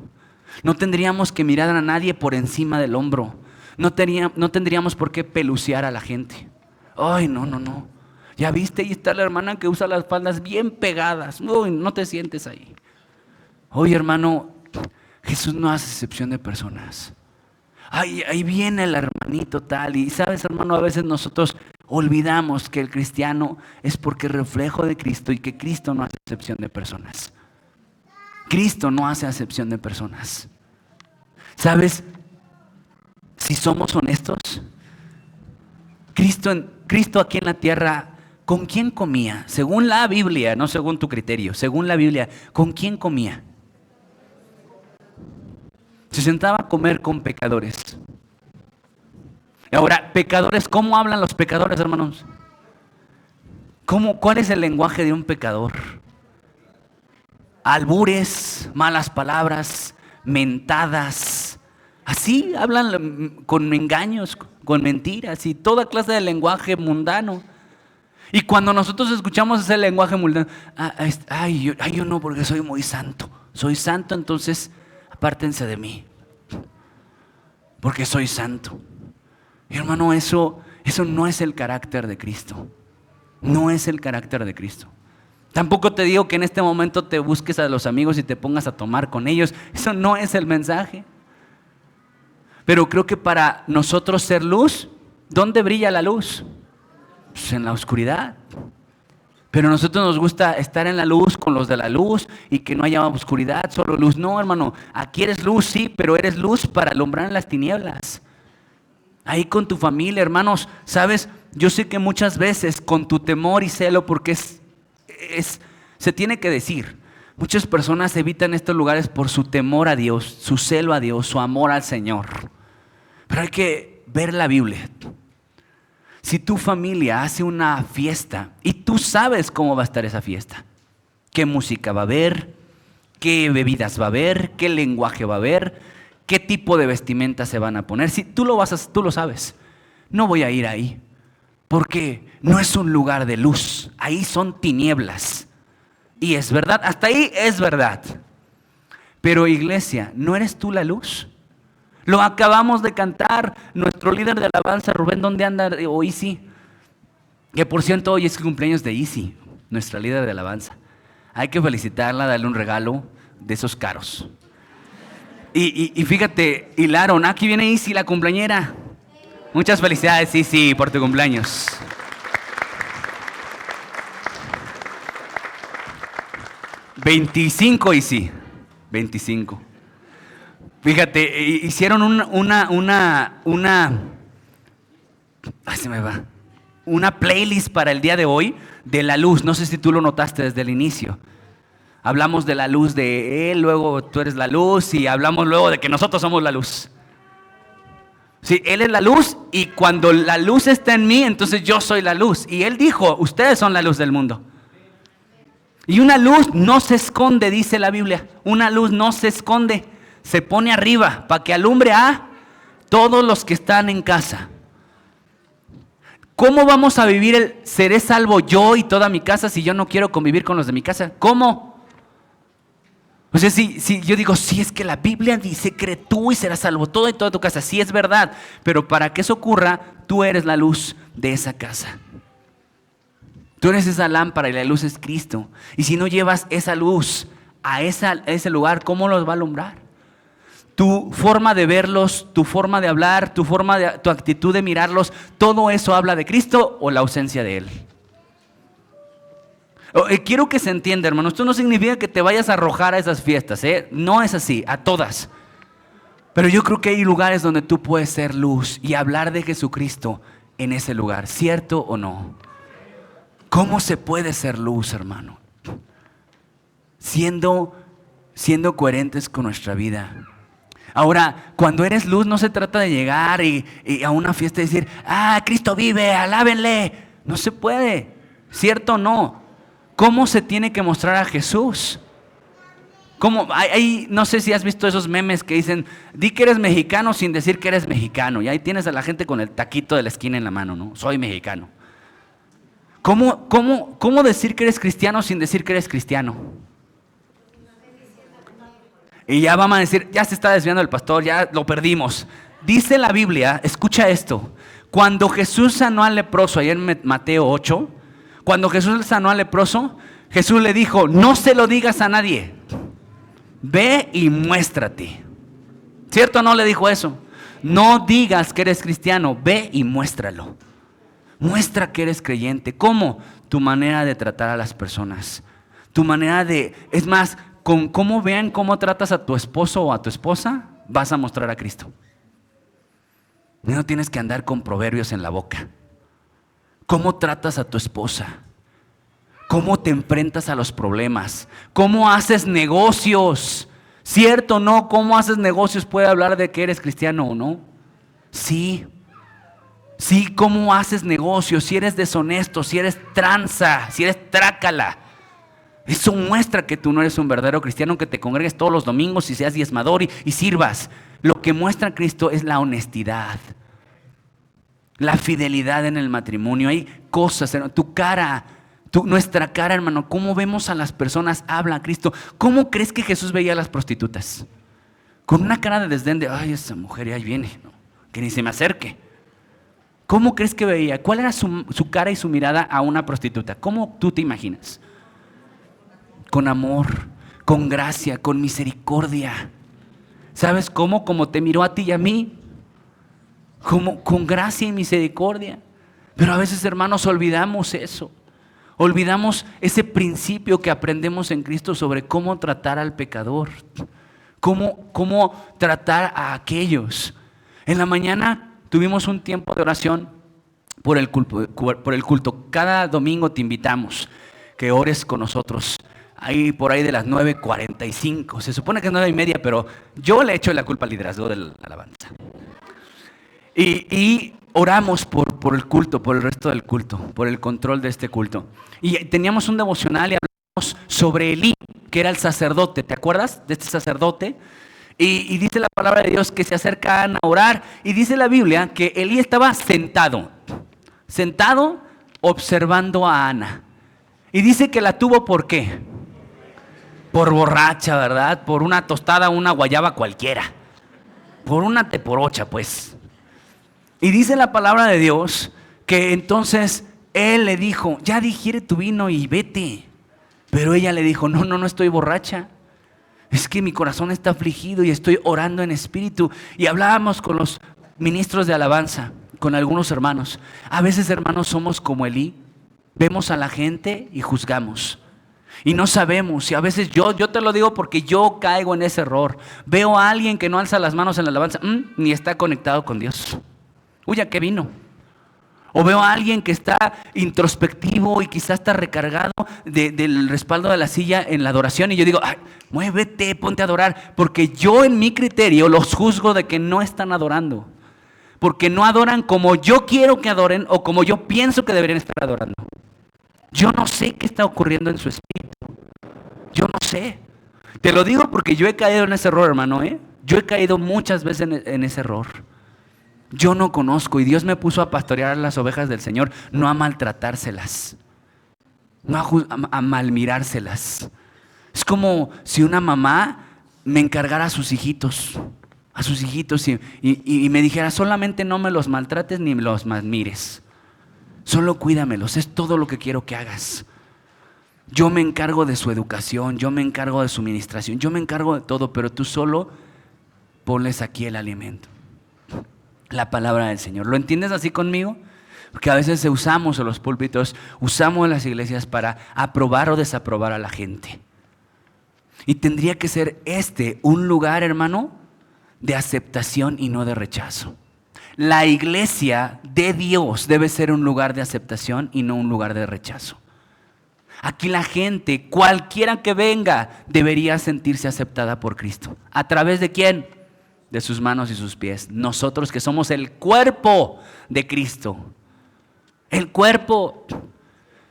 No tendríamos que mirar a nadie por encima del hombro. No tendríamos por qué pelucear a la gente. Ay, no. Ya viste, ahí está la hermana que usa las faldas bien pegadas. Uy, no te sientes ahí. Oye, hermano, Jesús no hace excepción de personas. Ay, ahí viene el hermanito tal. Y sabes, hermano, a veces nosotros olvidamos que el cristiano es porque es reflejo de Cristo y que Cristo no hace excepción de personas. Cristo no hace acepción de personas. ¿Sabes? Si somos honestos, Cristo aquí en la tierra, ¿con quién comía? Según la Biblia, no según tu criterio, según la Biblia, ¿con quién comía? Se sentaba a comer con pecadores. Ahora, pecadores, ¿cómo hablan los pecadores, hermanos? ¿Cuál es el lenguaje de un pecador? Albures, malas palabras, mentadas. Así hablan con engaños, con mentiras y toda clase de lenguaje mundano. Y cuando nosotros escuchamos ese lenguaje mundano, yo no, porque soy muy santo. Soy santo, entonces apártense de mí, porque soy santo. Y hermano, eso no es el carácter de Cristo. No es el carácter de Cristo. Tampoco te digo que en este momento te busques a los amigos y te pongas a tomar con ellos. Eso no es el mensaje. Pero creo que para nosotros ser luz, ¿dónde brilla la luz? Pues en la oscuridad. Pero a nosotros nos gusta estar en la luz con los de la luz y que no haya oscuridad, solo luz. No, hermano, aquí eres luz, sí, pero eres luz para alumbrar en las tinieblas. Ahí con tu familia, hermanos, ¿sabes? Yo sé que muchas veces con tu temor y celo, porque se tiene que decir, muchas personas evitan estos lugares por su temor a Dios, su celo a Dios, su amor al Señor. Pero hay que ver la Biblia. Si tu familia hace una fiesta y tú sabes cómo va a estar esa fiesta, qué música va a haber, qué bebidas va a haber, qué lenguaje va a haber, qué tipo de vestimenta se van a poner, si tú lo sabes, no voy a ir ahí, porque no es un lugar de luz, ahí son tinieblas. Y es verdad, hasta ahí es verdad. Pero iglesia, ¿no eres tú la luz? Lo acabamos de cantar, nuestro líder de alabanza, Rubén, ¿dónde anda? O Isi, que por cierto hoy es el cumpleaños de Isi, nuestra líder de alabanza. Hay que felicitarla, darle un regalo de esos caros. Y fíjate, hilaron, aquí viene Isi, la cumpleañera. Muchas felicidades, Isi, por tu cumpleaños. $25, Isi, 25. Fíjate, hicieron una playlist para el día de hoy de la luz. No sé si tú lo notaste desde el inicio. Hablamos de la luz de Él, luego tú eres la luz y hablamos luego de que nosotros somos la luz. Sí, Él es la luz y cuando la luz está en mí, entonces yo soy la luz. Y Él dijo, ustedes son la luz del mundo. Y una luz no se esconde, dice la Biblia. Una luz no se esconde. Se pone arriba para que alumbre a todos los que están en casa. ¿Cómo vamos a vivir el seré salvo yo y toda mi casa si yo no quiero convivir con los de mi casa? ¿Cómo? O sea, si yo digo, sí, es que la Biblia dice, cree tú y serás salvo todo y toda tu casa. Sí, es verdad, pero para que eso ocurra, tú eres la luz de esa casa. Tú eres esa lámpara y la luz es Cristo. Y si no llevas esa luz a ese lugar, ¿cómo los va a alumbrar? Tu forma de verlos, tu forma de hablar, tu actitud de mirarlos, ¿todo eso habla de Cristo o la ausencia de Él? Quiero que se entienda, hermano, esto no significa que te vayas a arrojar a esas fiestas, no es así, a todas. Pero yo creo que hay lugares donde tú puedes ser luz y hablar de Jesucristo en ese lugar, ¿cierto o no? ¿Cómo se puede ser luz, hermano? Siendo coherentes con nuestra vida. Ahora, cuando eres luz no se trata de llegar y a una fiesta y decir, Cristo vive, alábenle. No se puede, ¿cierto o no? ¿Cómo se tiene que mostrar a Jesús? No sé si has visto esos memes que dicen, di que eres mexicano sin decir que eres mexicano. Y ahí tienes a la gente con el taquito de la esquina en la mano, ¿no? Soy mexicano. ¿Cómo decir que eres cristiano sin decir que eres cristiano? Y ya vamos a decir, ya se está desviando el pastor, ya lo perdimos. Dice la Biblia, escucha esto, cuando Jesús sanó al leproso, ahí en Mateo 8, cuando Jesús sanó al leproso, Jesús le dijo, no se lo digas a nadie, ve y muéstrate. ¿Cierto o no le dijo eso? No digas que eres cristiano, ve y muéstralo. Muestra que eres creyente. ¿Cómo? Tu manera de tratar a las personas. Tu manera es más, con cómo vean cómo tratas a tu esposo o a tu esposa, vas a mostrar a Cristo. No tienes que andar con proverbios en la boca. ¿Cómo tratas a tu esposa? ¿Cómo te enfrentas a los problemas? ¿Cómo haces negocios? ¿Cierto o no? ¿Cómo haces negocios? ¿Puede hablar de que eres cristiano o no? Sí. Sí, ¿cómo haces negocios? Si eres deshonesto, si eres tranza, si eres trácala. Eso muestra que tú no eres un verdadero cristiano, que te congregues todos los domingos y seas diezmador y sirvas. Lo que muestra Cristo es la honestidad, la fidelidad en el matrimonio. Hay cosas, tu cara, nuestra cara, hermano, cómo vemos a las personas, habla a Cristo. ¿Cómo crees que Jesús veía a las prostitutas? Con una cara de desdén de, ay, esa mujer ya ahí viene, no, que ni se me acerque. ¿Cómo crees que veía? ¿Cuál era su cara y su mirada a una prostituta? ¿Cómo tú te imaginas? Con amor, con gracia, con misericordia. ¿Sabes cómo? Como te miró a ti y a mí. Como con gracia y misericordia. Pero a veces, hermanos, olvidamos eso. Olvidamos ese principio que aprendemos en Cristo sobre cómo tratar al pecador. Cómo tratar a aquellos. En la mañana tuvimos un tiempo de oración por el culto. Cada domingo te invitamos que ores con nosotros. Ahí por ahí de las 9:45. Se supone que es 9:30, pero yo le echo la culpa al liderazgo de la alabanza. Y oramos por el culto, por el resto del culto, por el control de este culto. Y teníamos un devocional y hablamos sobre Elí, que era el sacerdote. ¿Te acuerdas de este sacerdote? Y dice la palabra de Dios que se acercan a orar. Y dice la Biblia que Elí estaba sentado observando a Ana. Y dice que la tuvo ¿por qué? Por borracha, ¿verdad? Por una tostada, una guayaba cualquiera. Por una teporocha, pues. Y dice la palabra de Dios que entonces él le dijo, ya digiere tu vino y vete. Pero ella le dijo, no estoy borracha. Es que mi corazón está afligido y estoy orando en espíritu. Y hablábamos con los ministros de alabanza, con algunos hermanos. A veces, hermanos, somos como Elí. Vemos a la gente y juzgamos. Y no sabemos, y a veces yo te lo digo porque yo caigo en ese error. Veo a alguien que no alza las manos en la alabanza, ni está conectado con Dios. Uy, ¿a qué vino? O veo a alguien que está introspectivo y quizás está recargado del respaldo de la silla en la adoración. Y yo digo, ay, muévete, ponte a adorar. Porque yo en mi criterio los juzgo de que no están adorando. Porque no adoran como yo quiero que adoren o como yo pienso que deberían estar adorando. Yo no sé qué está ocurriendo en su espíritu. Yo no sé. Te lo digo porque yo he caído en ese error, hermano. Yo he caído muchas veces en ese error. Yo no conozco y Dios me puso a pastorear las ovejas del Señor, no a maltratárselas, no a malmirárselas. Es como si una mamá me encargara a sus hijitos y me dijera, solamente no me los maltrates ni me los malmires. Solo cuídamelos, es todo lo que quiero que hagas. Yo me encargo de su educación, yo me encargo de su ministración, yo me encargo de todo, pero tú solo ponles aquí el alimento. La palabra del Señor. ¿Lo entiendes así conmigo? Porque a veces usamos en los púlpitos, usamos en las iglesias para aprobar o desaprobar a la gente. Y tendría que ser un lugar, hermano, de aceptación y no de rechazo. La iglesia de Dios debe ser un lugar de aceptación y no un lugar de rechazo. Aquí la gente, cualquiera que venga, debería sentirse aceptada por Cristo. ¿A través de quién? de sus manos y sus pies. Nosotros que somos el cuerpo de Cristo. El cuerpo.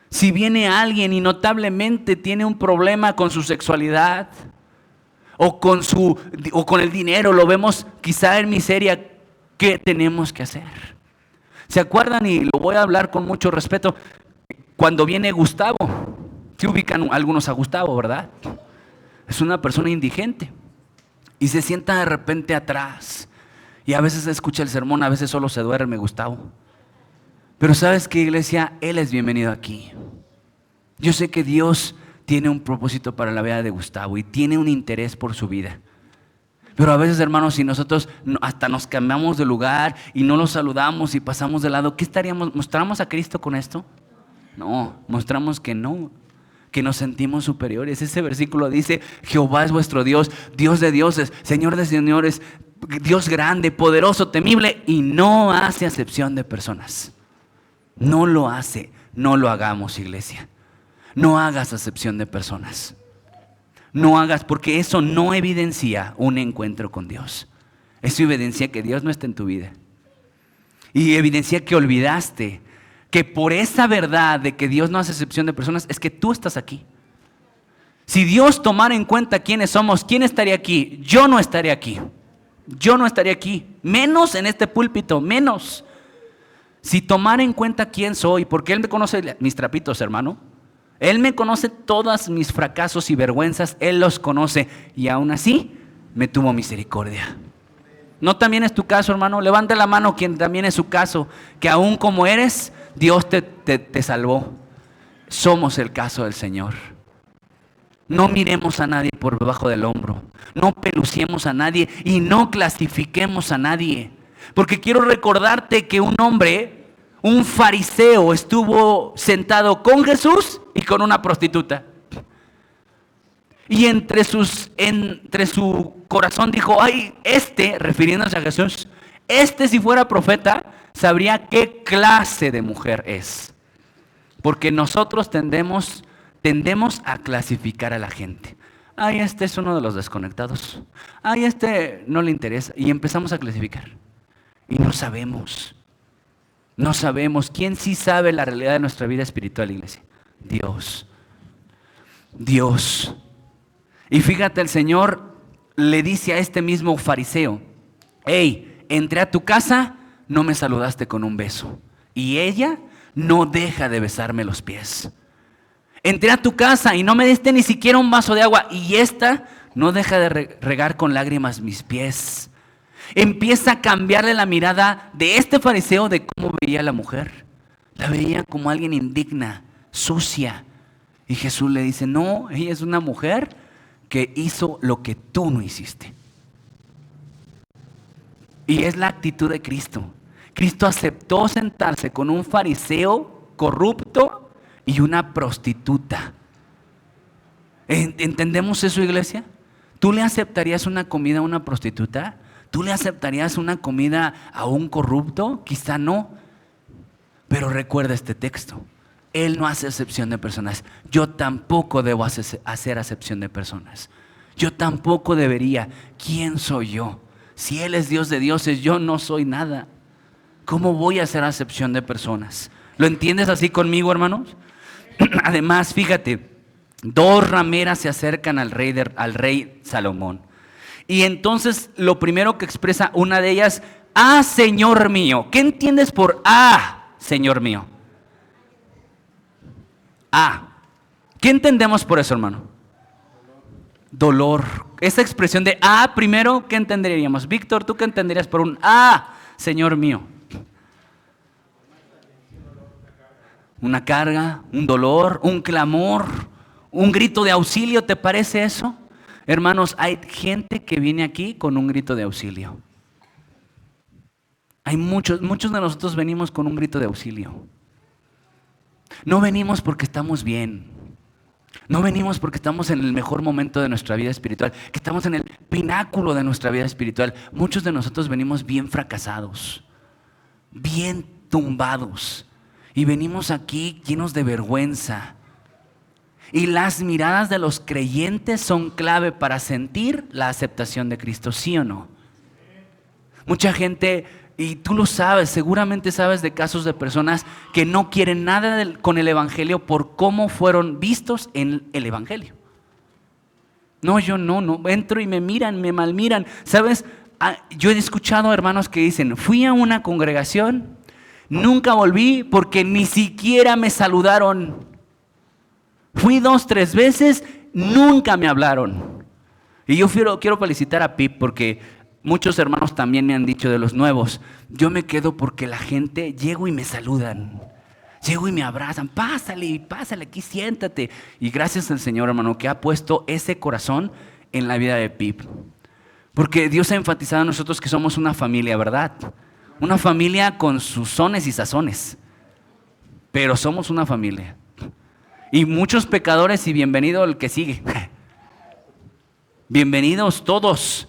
Si viene alguien y notablemente tiene un problema con su sexualidad o con el dinero, lo vemos quizá en miseria, ¿qué tenemos que hacer? ¿Se acuerdan? Y lo voy a hablar con mucho respeto. Cuando viene Gustavo, se ubican algunos a Gustavo, ¿verdad? Es una persona indigente y se sienta de repente atrás y a veces escucha el sermón, a veces solo se duerme Gustavo. Pero ¿sabes qué, iglesia? Él es bienvenido aquí. Yo sé que Dios tiene un propósito para la vida de Gustavo y tiene un interés por su vida. Pero a veces, hermanos, si nosotros hasta nos cambiamos de lugar y no lo saludamos y pasamos de lado, ¿qué estaríamos? ¿Mostramos a Cristo con esto? No, mostramos que no, que nos sentimos superiores. Ese versículo dice: Jehová es vuestro Dios, Dios de dioses, Señor de señores, Dios grande, poderoso, temible, y no hace acepción de personas. No lo hace. No lo hagamos, iglesia. No hagas acepción de personas. No hagas, porque eso no evidencia un encuentro con Dios. Eso evidencia que Dios no está en tu vida. Y evidencia que olvidaste que por esa verdad de que Dios no hace acepción de personas, es que tú estás aquí. Si Dios tomara en cuenta quiénes somos, ¿quién estaría aquí? Yo no estaría aquí. Yo no estaría aquí. Menos en este púlpito, menos. Si tomara en cuenta quién soy, porque Él me conoce mis trapitos, hermano. Él me conoce todos mis fracasos y vergüenzas, Él los conoce y aún así me tuvo misericordia. ¿No también es tu caso, hermano? Levanta la mano quien también es su caso, que aún como eres, Dios te salvó. Somos el caso del Señor. No miremos a nadie por debajo del hombro, no peluciemos a nadie y no clasifiquemos a nadie. Porque quiero recordarte que un hombre, un fariseo, estuvo sentado con Jesús y con una prostituta. Y entre su corazón dijo: ay, refiriéndose a Jesús, si fuera profeta, sabría qué clase de mujer es. Porque nosotros tendemos a clasificar a la gente. Ay, es uno de los desconectados. Ay, no le interesa. Y empezamos a clasificar. Y no sabemos. No sabemos. ¿Quién sí sabe la realidad de nuestra vida espiritual, iglesia? Dios. Dios. Y fíjate, el Señor le dice a este mismo fariseo: hey, entré a tu casa, no me saludaste con un beso. Y ella no deja de besarme los pies. Entré a tu casa y no me diste ni siquiera un vaso de agua. Y esta no deja de regar con lágrimas mis pies. Empieza a cambiarle la mirada de este fariseo de cómo veía a la mujer. La veía como alguien indigna, sucia. Y Jesús le dice: no, ella es una mujer que hizo lo que tú no hiciste. Y es la actitud de Cristo. Cristo aceptó sentarse con un fariseo corrupto y una prostituta. ¿Entendemos eso, iglesia? ¿Tú le aceptarías una comida a una prostituta? ¿Tú le aceptarías una comida a un corrupto? Quizá no. Pero recuerda este texto. Él no hace acepción de personas. Yo tampoco debo hacer acepción de personas. Yo tampoco debería. ¿Quién soy yo? Si Él es Dios de dioses, yo no soy nada. ¿Cómo voy a hacer acepción de personas? ¿Lo entiendes así conmigo, hermanos? Además, fíjate, dos rameras se acercan al rey Salomón. Y entonces lo primero que expresa una de ellas: ah, Señor mío. ¿Qué entiendes por Señor mío? ¿Qué entendemos por eso, hermano? Dolor. Esa expresión de primero, ¿qué entenderíamos? Víctor, ¿tú qué entenderías por un Señor mío? Una carga, un dolor, un clamor, un grito de auxilio. ¿Te parece eso? Hermanos, hay gente que viene aquí con un grito de auxilio. Hay muchos de nosotros venimos con un grito de auxilio. No venimos porque estamos bien. No venimos porque estamos en el mejor momento de nuestra vida espiritual, que estamos en el pináculo de nuestra vida espiritual. Muchos de nosotros venimos bien fracasados, bien tumbados. Y venimos aquí llenos de vergüenza. Y las miradas de los creyentes son clave para sentir la aceptación de Cristo, ¿sí o no? Mucha gente, y tú lo sabes, seguramente sabes de casos de personas que no quieren nada con el evangelio por cómo fueron vistos en el evangelio. No, yo no, entro y me miran, me malmiran. ¿Sabes? Yo he escuchado hermanos que dicen, fui a una congregación, nunca volví porque ni siquiera me saludaron. Fui 2, 3 veces, nunca me hablaron. Y yo quiero felicitar a Pip porque muchos hermanos también me han dicho de los nuevos. Yo me quedo porque la gente, llego y me saludan. Llego y me abrazan, pásale, aquí siéntate. Y gracias al Señor, hermano, que ha puesto ese corazón en la vida de Pip. Porque Dios ha enfatizado a nosotros que somos una familia, ¿verdad? Una familia con sus sones y sazones. Pero somos una familia. Y muchos pecadores, y bienvenido el que sigue. Bienvenidos todos.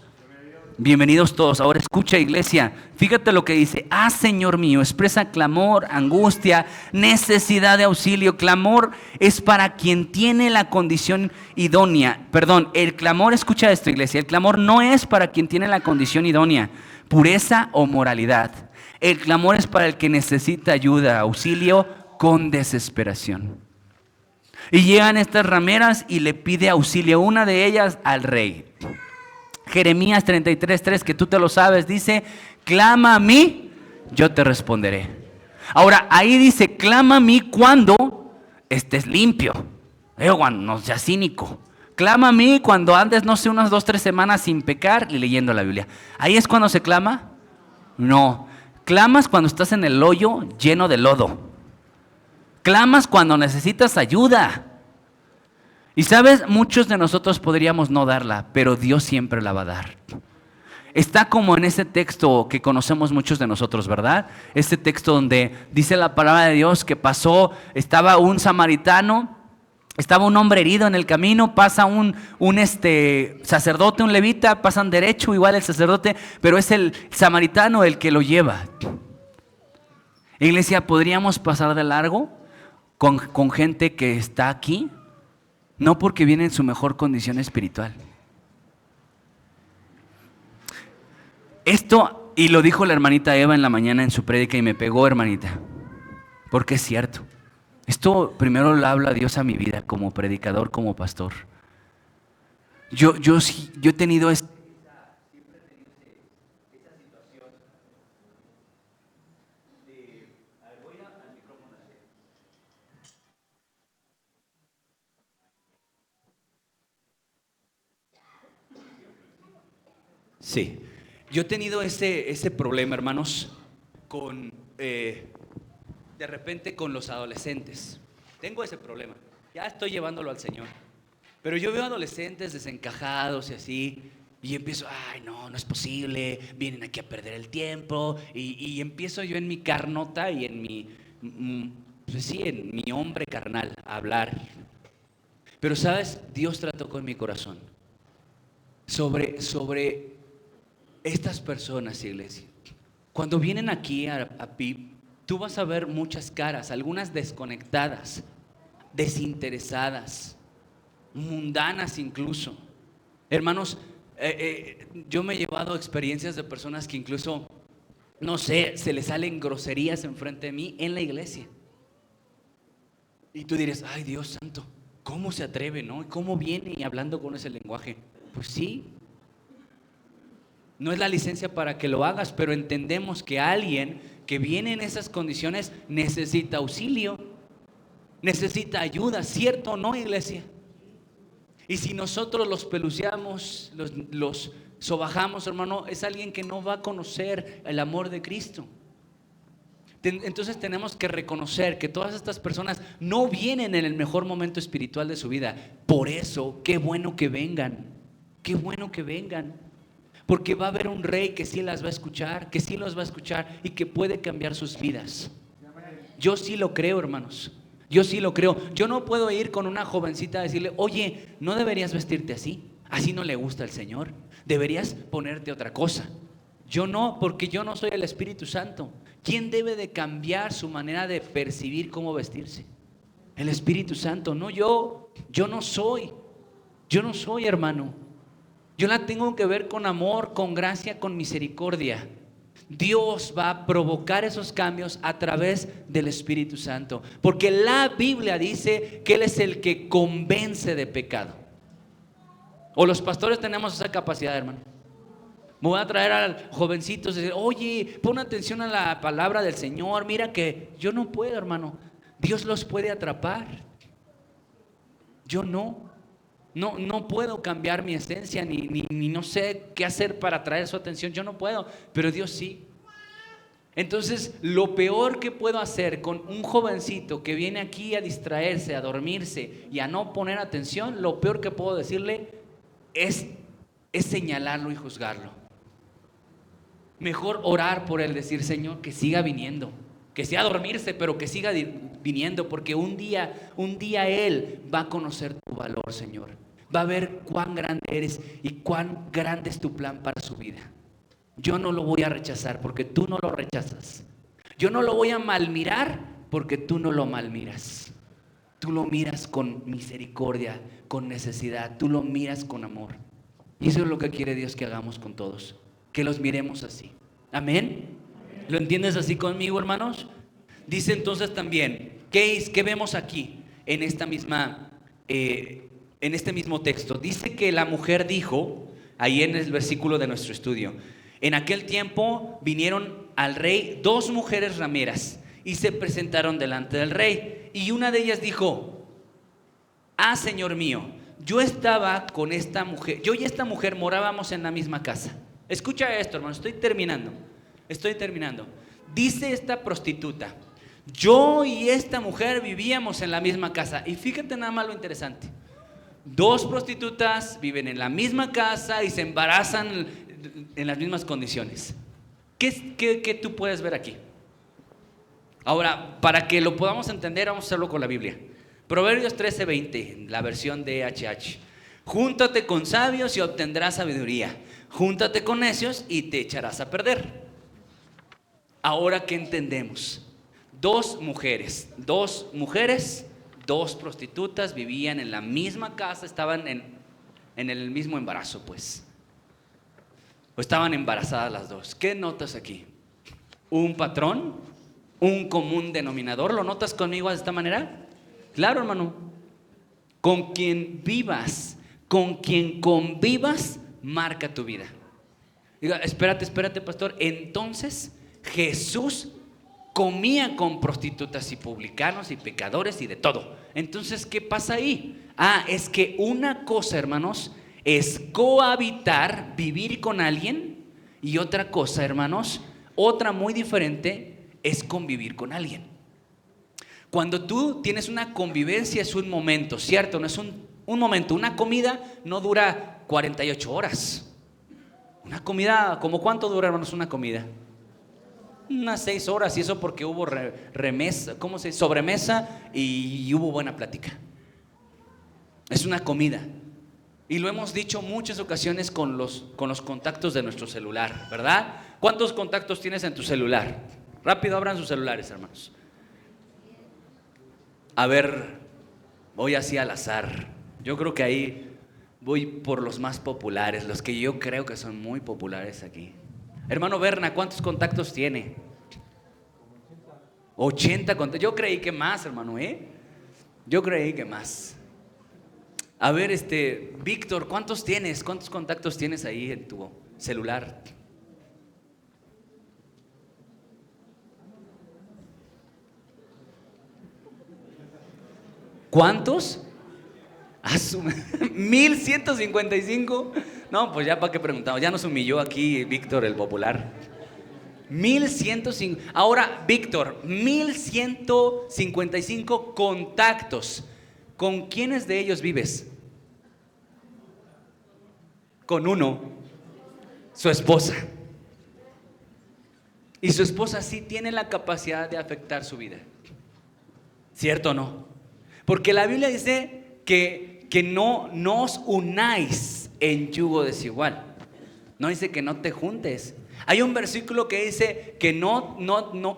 Bienvenidos todos. Ahora escucha, iglesia, fíjate lo que dice. Señor mío, expresa clamor, angustia, necesidad de auxilio. Clamor es para quien tiene la condición idónea. Perdón, el clamor, escucha esto, iglesia, el clamor no es para quien tiene la condición idónea, pureza o moralidad. El clamor es para el que necesita ayuda, auxilio con desesperación. Y llegan estas rameras y le pide auxilio, una de ellas al rey. Jeremías 33:3, que tú te lo sabes, dice, clama a mí, yo te responderé. Ahora, ahí dice, clama a mí cuando estés limpio. Cuando no seas cínico. Clama a mí cuando andes, no sé, unas 2, 3 semanas sin pecar y leyendo la Biblia. ¿Ahí es cuando se clama? No. Clamas cuando estás en el hoyo lleno de lodo. Clamas cuando necesitas ayuda. Y sabes, muchos de nosotros podríamos no darla, pero Dios siempre la va a dar. Está como en ese texto que conocemos muchos de nosotros, ¿verdad? Este texto donde dice la palabra de Dios que estaba un samaritano, estaba un hombre herido en el camino, pasa un sacerdote, un levita, pasan derecho, igual el sacerdote, pero es el samaritano el que lo lleva. Iglesia, ¿podríamos pasar de largo con gente que está aquí? No porque viene en su mejor condición espiritual. Esto, y lo dijo la hermanita Eva en la mañana en su prédica y me pegó, hermanita, porque es cierto. Esto primero lo habla Dios a mi vida como predicador, como pastor. Yo he tenido esa situación. Sí, yo he tenido ese problema, hermanos, de repente con los adolescentes. Tengo ese problema, ya estoy llevándolo al Señor. Pero yo veo adolescentes desencajados y así, y empiezo, no es posible, vienen aquí a perder el tiempo, y empiezo yo en mi carnota y en en mi hombre carnal a hablar. Pero sabes, Dios trató con mi corazón sobre estas personas, iglesia. Cuando vienen aquí a PIB, tú vas a ver muchas caras, algunas desconectadas, desinteresadas, mundanas incluso. Hermanos, yo me he llevado experiencias de personas que incluso, no sé, se les salen groserías enfrente de mí en la iglesia. Y tú dirías, ay Dios santo, ¿cómo se atreve, no? ¿Cómo viene y hablando con ese lenguaje? Pues sí. No es la licencia para que lo hagas, pero entendemos que alguien que viene en esas condiciones necesita auxilio, necesita ayuda, ¿cierto o no, iglesia? Y si nosotros los peluceamos, los sobajamos, hermano, es alguien que no va a conocer el amor de Cristo. Entonces tenemos que reconocer que todas estas personas no vienen en el mejor momento espiritual de su vida. Por eso, qué bueno que vengan, qué bueno que vengan. Porque va a haber un rey que sí las va a escuchar, que sí los va a escuchar y que puede cambiar sus vidas. Yo sí lo creo, hermanos. Yo sí lo creo. Yo no puedo ir con una jovencita a decirle, oye, no deberías vestirte así. Así no le gusta al Señor. Deberías ponerte otra cosa. Yo no, porque yo no soy el Espíritu Santo. ¿Quién debe de cambiar su manera de percibir cómo vestirse? El Espíritu Santo, no yo. Yo no soy, hermano. Yo la tengo que ver con amor, con gracia, con misericordia. Dios va a provocar esos cambios a través del Espíritu Santo, porque la Biblia dice que Él es el que convence de pecado. O los pastores tenemos esa capacidad, hermano. Me voy a traer a jovencitos y decir, oye, pon atención a la palabra del Señor. Mira que yo no puedo, hermano. Dios los puede atrapar. Yo no puedo cambiar mi esencia, ni no sé qué hacer para atraer su atención. Yo no puedo, pero Dios sí. Entonces, lo peor que puedo hacer con un jovencito que viene aquí a distraerse, a dormirse y a no poner atención, lo peor que puedo decirle es señalarlo y juzgarlo. Mejor orar por él, decir, Señor, que siga viniendo, que sea dormirse, pero que siga viniendo, porque un día él va a conocer tu valor, Señor. Va a ver cuán grande eres y cuán grande es tu plan para su vida. Yo no lo voy a rechazar porque tú no lo rechazas. Yo no lo voy a malmirar porque tú no lo malmiras. Tú lo miras con misericordia, con necesidad. Tú lo miras con amor. Y eso es lo que quiere Dios que hagamos con todos. Que los miremos así. ¿Amén? ¿Lo entiendes así conmigo, hermanos? Dice entonces también, ¿qué vemos aquí en esta misma, en este mismo texto? Dice que la mujer dijo, ahí en el versículo de nuestro estudio, en aquel tiempo vinieron al rey 2 mujeres rameras y se presentaron delante del rey. Y una de ellas dijo, Señor mío, yo estaba con esta mujer, yo y esta mujer morábamos en la misma casa. Escucha esto, hermano, estoy terminando. Dice esta prostituta, yo y esta mujer vivíamos en la misma casa. Y fíjate nada más lo interesante. 2 prostitutas viven en la misma casa y se embarazan en las mismas condiciones. ¿Qué tú puedes ver aquí? Ahora, para que lo podamos entender, vamos a hacerlo con la Biblia. Proverbios 13:20, la versión de HH. Júntate con sabios y obtendrás sabiduría. Júntate con necios y te echarás a perder. Ahora, ¿qué entendemos? 2 mujeres, 2 prostitutas vivían en la misma casa, estaban en el mismo embarazo, pues. O estaban embarazadas las 2. ¿Qué notas aquí? ¿Un patrón? ¿Un común denominador? ¿Lo notas conmigo de esta manera? Claro, hermano. Con quien vivas, con quien convivas, marca tu vida. Diga, espérate, pastor. Entonces Jesús comía con prostitutas y publicanos y pecadores y de todo. Entonces, ¿qué pasa ahí? Es que una cosa, hermanos, es cohabitar, vivir con alguien, y otra cosa, hermanos, otra muy diferente, es convivir con alguien. Cuando tú tienes una convivencia es un momento, ¿cierto? No es un momento. Una comida no dura 48 horas. Una comida, ¿cómo cuánto dura, hermanos, una comida? Unas 6 horas, y eso porque hubo sobremesa y hubo buena plática. Es una comida. Y lo hemos dicho muchas ocasiones con los contactos de nuestro celular, ¿verdad? ¿Cuántos contactos tienes en tu celular? Rápido, abran sus celulares, hermanos. A ver, voy así al azar. Yo creo que ahí voy por los más populares, los que yo creo que son muy populares aquí. Hermano Berna, ¿cuántos contactos tiene? 80 contactos. Yo creí que más, hermano, Yo creí que más. A ver, Víctor, ¿cuántos tienes? ¿Cuántos contactos tienes ahí en tu celular? ¿Cuántos? 1155. No, pues ya para qué preguntamos. Ya nos humilló aquí Víctor el popular. 1105. Ahora, Víctor, 1155 contactos. ¿Con quiénes de ellos vives? Con uno, su esposa. Y su esposa sí tiene la capacidad de afectar su vida. ¿Cierto o no? Porque la Biblia dice que no os unáis en yugo desigual. No dice que no te juntes. Hay un versículo que dice que no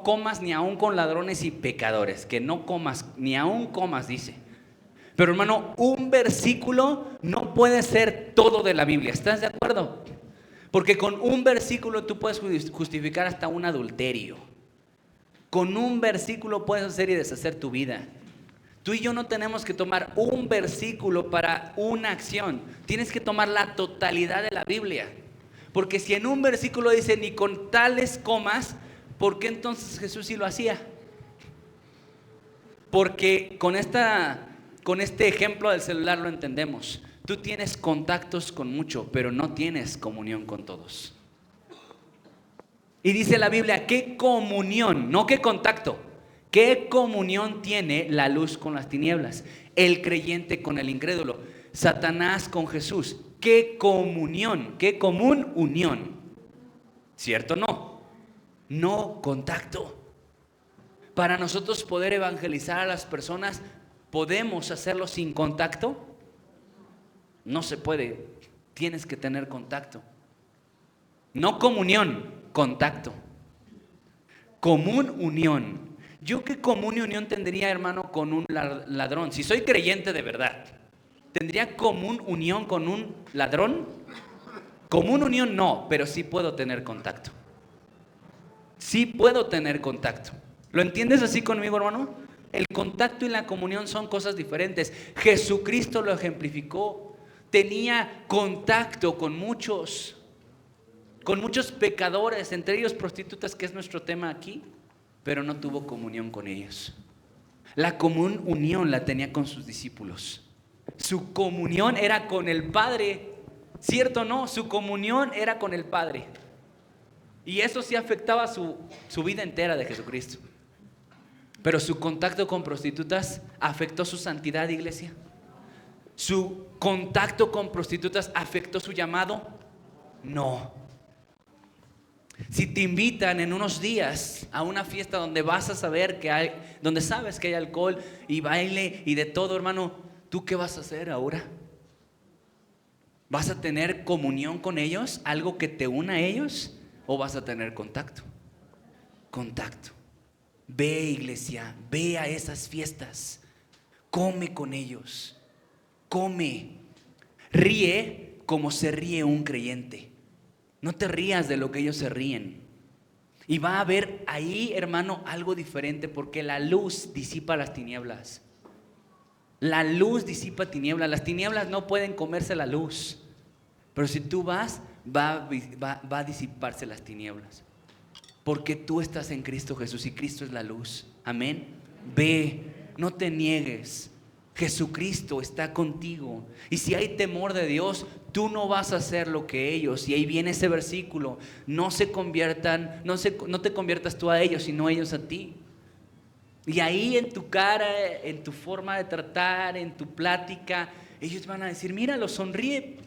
comas ni aun con ladrones y pecadores. Que no comas, ni aun comas, dice. Pero, hermano, un versículo no puede ser todo de la Biblia. ¿Estás de acuerdo? Porque con un versículo tú puedes justificar hasta un adulterio. Con un versículo puedes hacer y deshacer tu vida. Tú y yo no tenemos que tomar un versículo para una acción. Tienes que tomar la totalidad de la Biblia. Porque si en un versículo dice ni con tales comas, ¿por qué entonces Jesús sí lo hacía? Porque con este ejemplo del celular lo entendemos. Tú tienes contactos con mucho, pero no tienes comunión con todos. Y dice la Biblia, ¿qué comunión? No qué contacto. ¿Qué comunión tiene la luz con las tinieblas? El creyente con el incrédulo. Satanás con Jesús. ¿Qué comunión? ¿Qué común unión? ¿Cierto o no? No contacto. Para nosotros poder evangelizar a las personas, ¿podemos hacerlo sin contacto? No se puede. Tienes que tener contacto. No comunión, contacto. Común unión. ¿Yo qué común unión tendría, hermano, con un ladrón? Si soy creyente de verdad, ¿tendría común unión con un ladrón? Común unión no, pero sí puedo tener contacto. Sí puedo tener contacto. ¿Lo entiendes así conmigo, hermano? El contacto y la comunión son cosas diferentes. Jesucristo lo ejemplificó. Tenía contacto con muchos pecadores, entre ellos prostitutas, que es nuestro tema aquí, pero no tuvo comunión con ellos. La común unión la tenía con sus discípulos. Su comunión era con el Padre, ¿cierto o no? Su comunión era con el Padre. Y eso sí afectaba su vida entera de Jesucristo. Pero su contacto con prostitutas afectó su santidad, iglesia. Su contacto con prostitutas afectó su llamado. No. Si te invitan en unos días a una fiesta donde vas a saber donde sabes que hay alcohol y baile y de todo, hermano, ¿tú qué vas a hacer ahora? ¿Vas a tener comunión con ellos? ¿Algo que te una a ellos? ¿O vas a tener contacto? Contacto. Ve, iglesia, ve a esas fiestas. Come con ellos. Come. Ríe como se ríe un creyente. No te rías de lo que ellos se ríen. Y va a haber ahí, hermano, algo diferente, porque la luz disipa las tinieblas. La luz disipa tinieblas. Las tinieblas no pueden comerse la luz. Pero si tú vas, va a disiparse las tinieblas. Porque tú estás en Cristo Jesús y Cristo es la luz. Amén. Ve, no te niegues. Jesucristo está contigo. Y si hay temor de Dios, tú no vas a hacer lo que ellos. Y ahí viene ese versículo. No te conviertas tú a ellos, sino ellos a ti. Y ahí en tu cara, en tu forma de tratar, en tu plática, ellos van a decir, míralo, sonríe.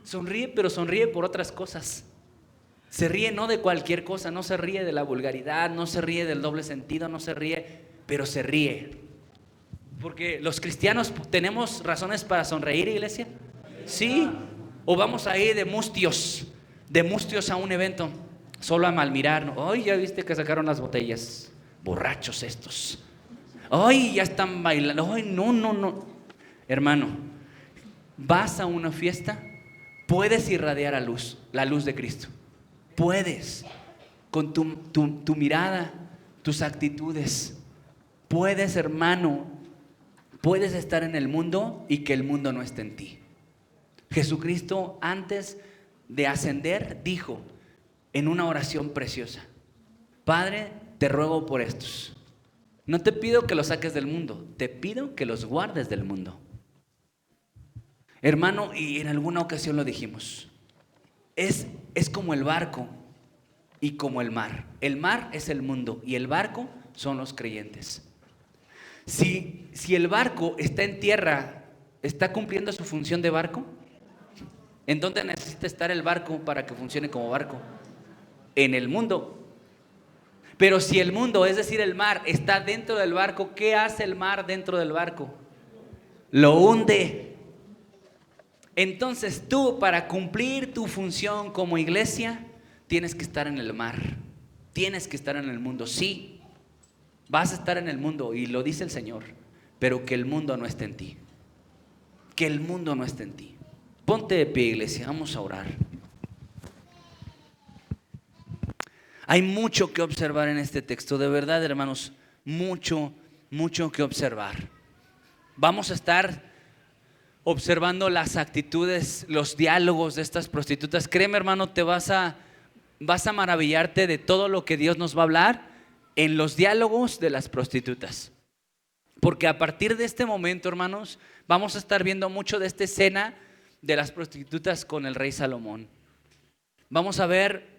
Sonríe, pero sonríe por otras cosas. Se ríe no de cualquier cosa, no se ríe de la vulgaridad, no se ríe del doble sentido, no se ríe, pero se ríe. Porque los cristianos tenemos razones para sonreír, iglesia. Sí. O vamos a ir de mustios a un evento, solo a malmirar. Ay, ya viste que sacaron las botellas. Borrachos estos. Ay, ya están bailando. Ay, no. Hermano, vas a una fiesta, puedes irradiar la luz de Cristo. Puedes, con tu mirada, tus actitudes. Puedes, hermano, puedes estar en el mundo y que el mundo no esté en ti. Jesucristo, antes de ascender, dijo en una oración preciosa: Padre, te ruego por estos. No te pido que los saques del mundo, te pido que los guardes del mundo. Hermano, y en alguna ocasión lo dijimos, es como el barco y como el mar. El mar es el mundo y el barco son los creyentes. Si el barco está en tierra, ¿está cumpliendo su función de barco? ¿En dónde necesita estar el barco para que funcione como barco? En el mundo. Pero si el mundo, es decir, el mar, está dentro del barco, ¿qué hace el mar dentro del barco? Lo hunde. Entonces tú, para cumplir tu función como iglesia, tienes que estar en el mar. Tienes que estar en el mundo. Sí, vas a estar en el mundo, y lo dice el Señor, pero que el mundo no esté en ti. Que el mundo no esté en ti. Ponte de pie, iglesia, vamos a orar. Hay mucho que observar en este texto, de verdad, hermanos, mucho que observar. Vamos a estar observando las actitudes, los diálogos de estas prostitutas. Créeme, hermano, vas a maravillarte de todo lo que Dios nos va a hablar en los diálogos de las prostitutas. Porque a partir de este momento, hermanos, vamos a estar viendo mucho de esta escena de las prostitutas con el rey Salomón. Vamos a ver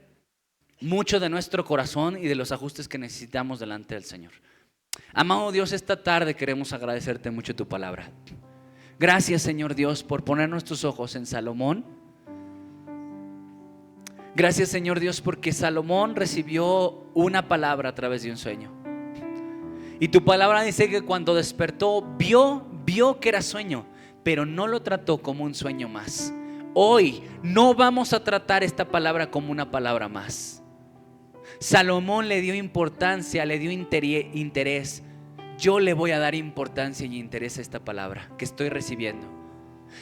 mucho de nuestro corazón y de los ajustes que necesitamos delante del Señor. Amado Dios, esta tarde queremos agradecerte mucho tu palabra. Gracias, Señor Dios, por poner nuestros ojos en Salomón. Gracias, Señor Dios, porque Salomón recibió una palabra a través de un sueño. Y tu palabra dice que cuando despertó vio que era sueño, pero no lo trató como un sueño más. Hoy no vamos a tratar esta palabra como una palabra más. Salomón le dio importancia, le dio interés. Yo le voy a dar importancia y interés a esta palabra que estoy recibiendo.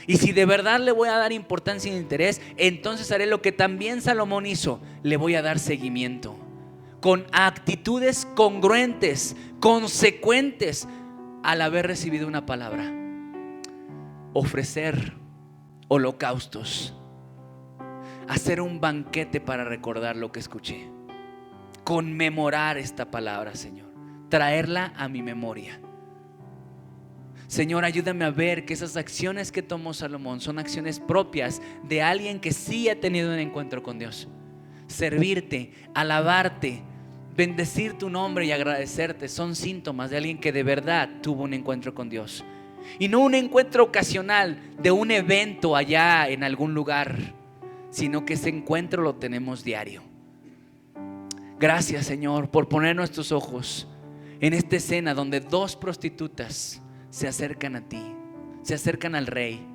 Y si de verdad le voy a dar importancia e interés, entonces haré lo que también Salomón hizo. Le voy a dar seguimiento con actitudes congruentes, consecuentes al haber recibido una palabra. Ofrecer holocaustos, hacer un banquete para recordar lo que escuché, conmemorar esta palabra, Señor, traerla a mi memoria. Señor, ayúdame a ver que esas acciones que tomó Salomón son acciones propias de alguien que sí ha tenido un encuentro con Dios. Servirte, alabarte, bendecir tu nombre y agradecerte son síntomas de alguien que de verdad tuvo un encuentro con Dios. Y no un encuentro ocasional de un evento allá en algún lugar, sino que ese encuentro lo tenemos diario. Gracias, Señor, por poner nuestros ojos en esta escena donde dos prostitutas se acercan a ti, se acercan al rey.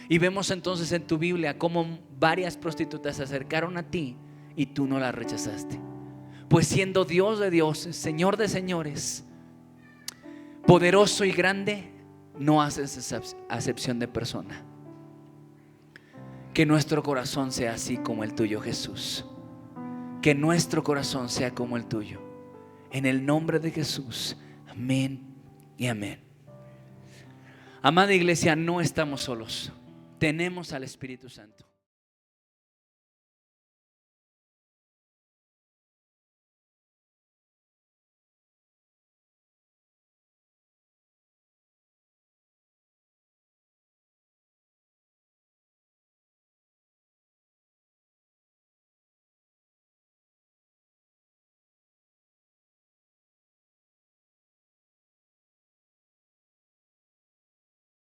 Y vemos entonces en tu Biblia cómo varias prostitutas se acercaron a ti y tú no las rechazaste. Pues siendo Dios de dioses, Señor de señores, poderoso y grande, no haces acepción de persona. Que nuestro corazón sea así como el tuyo, Jesús. Que nuestro corazón sea como el tuyo. En el nombre de Jesús, amén y amén. Amada iglesia, no estamos solos. Tenemos al Espíritu Santo.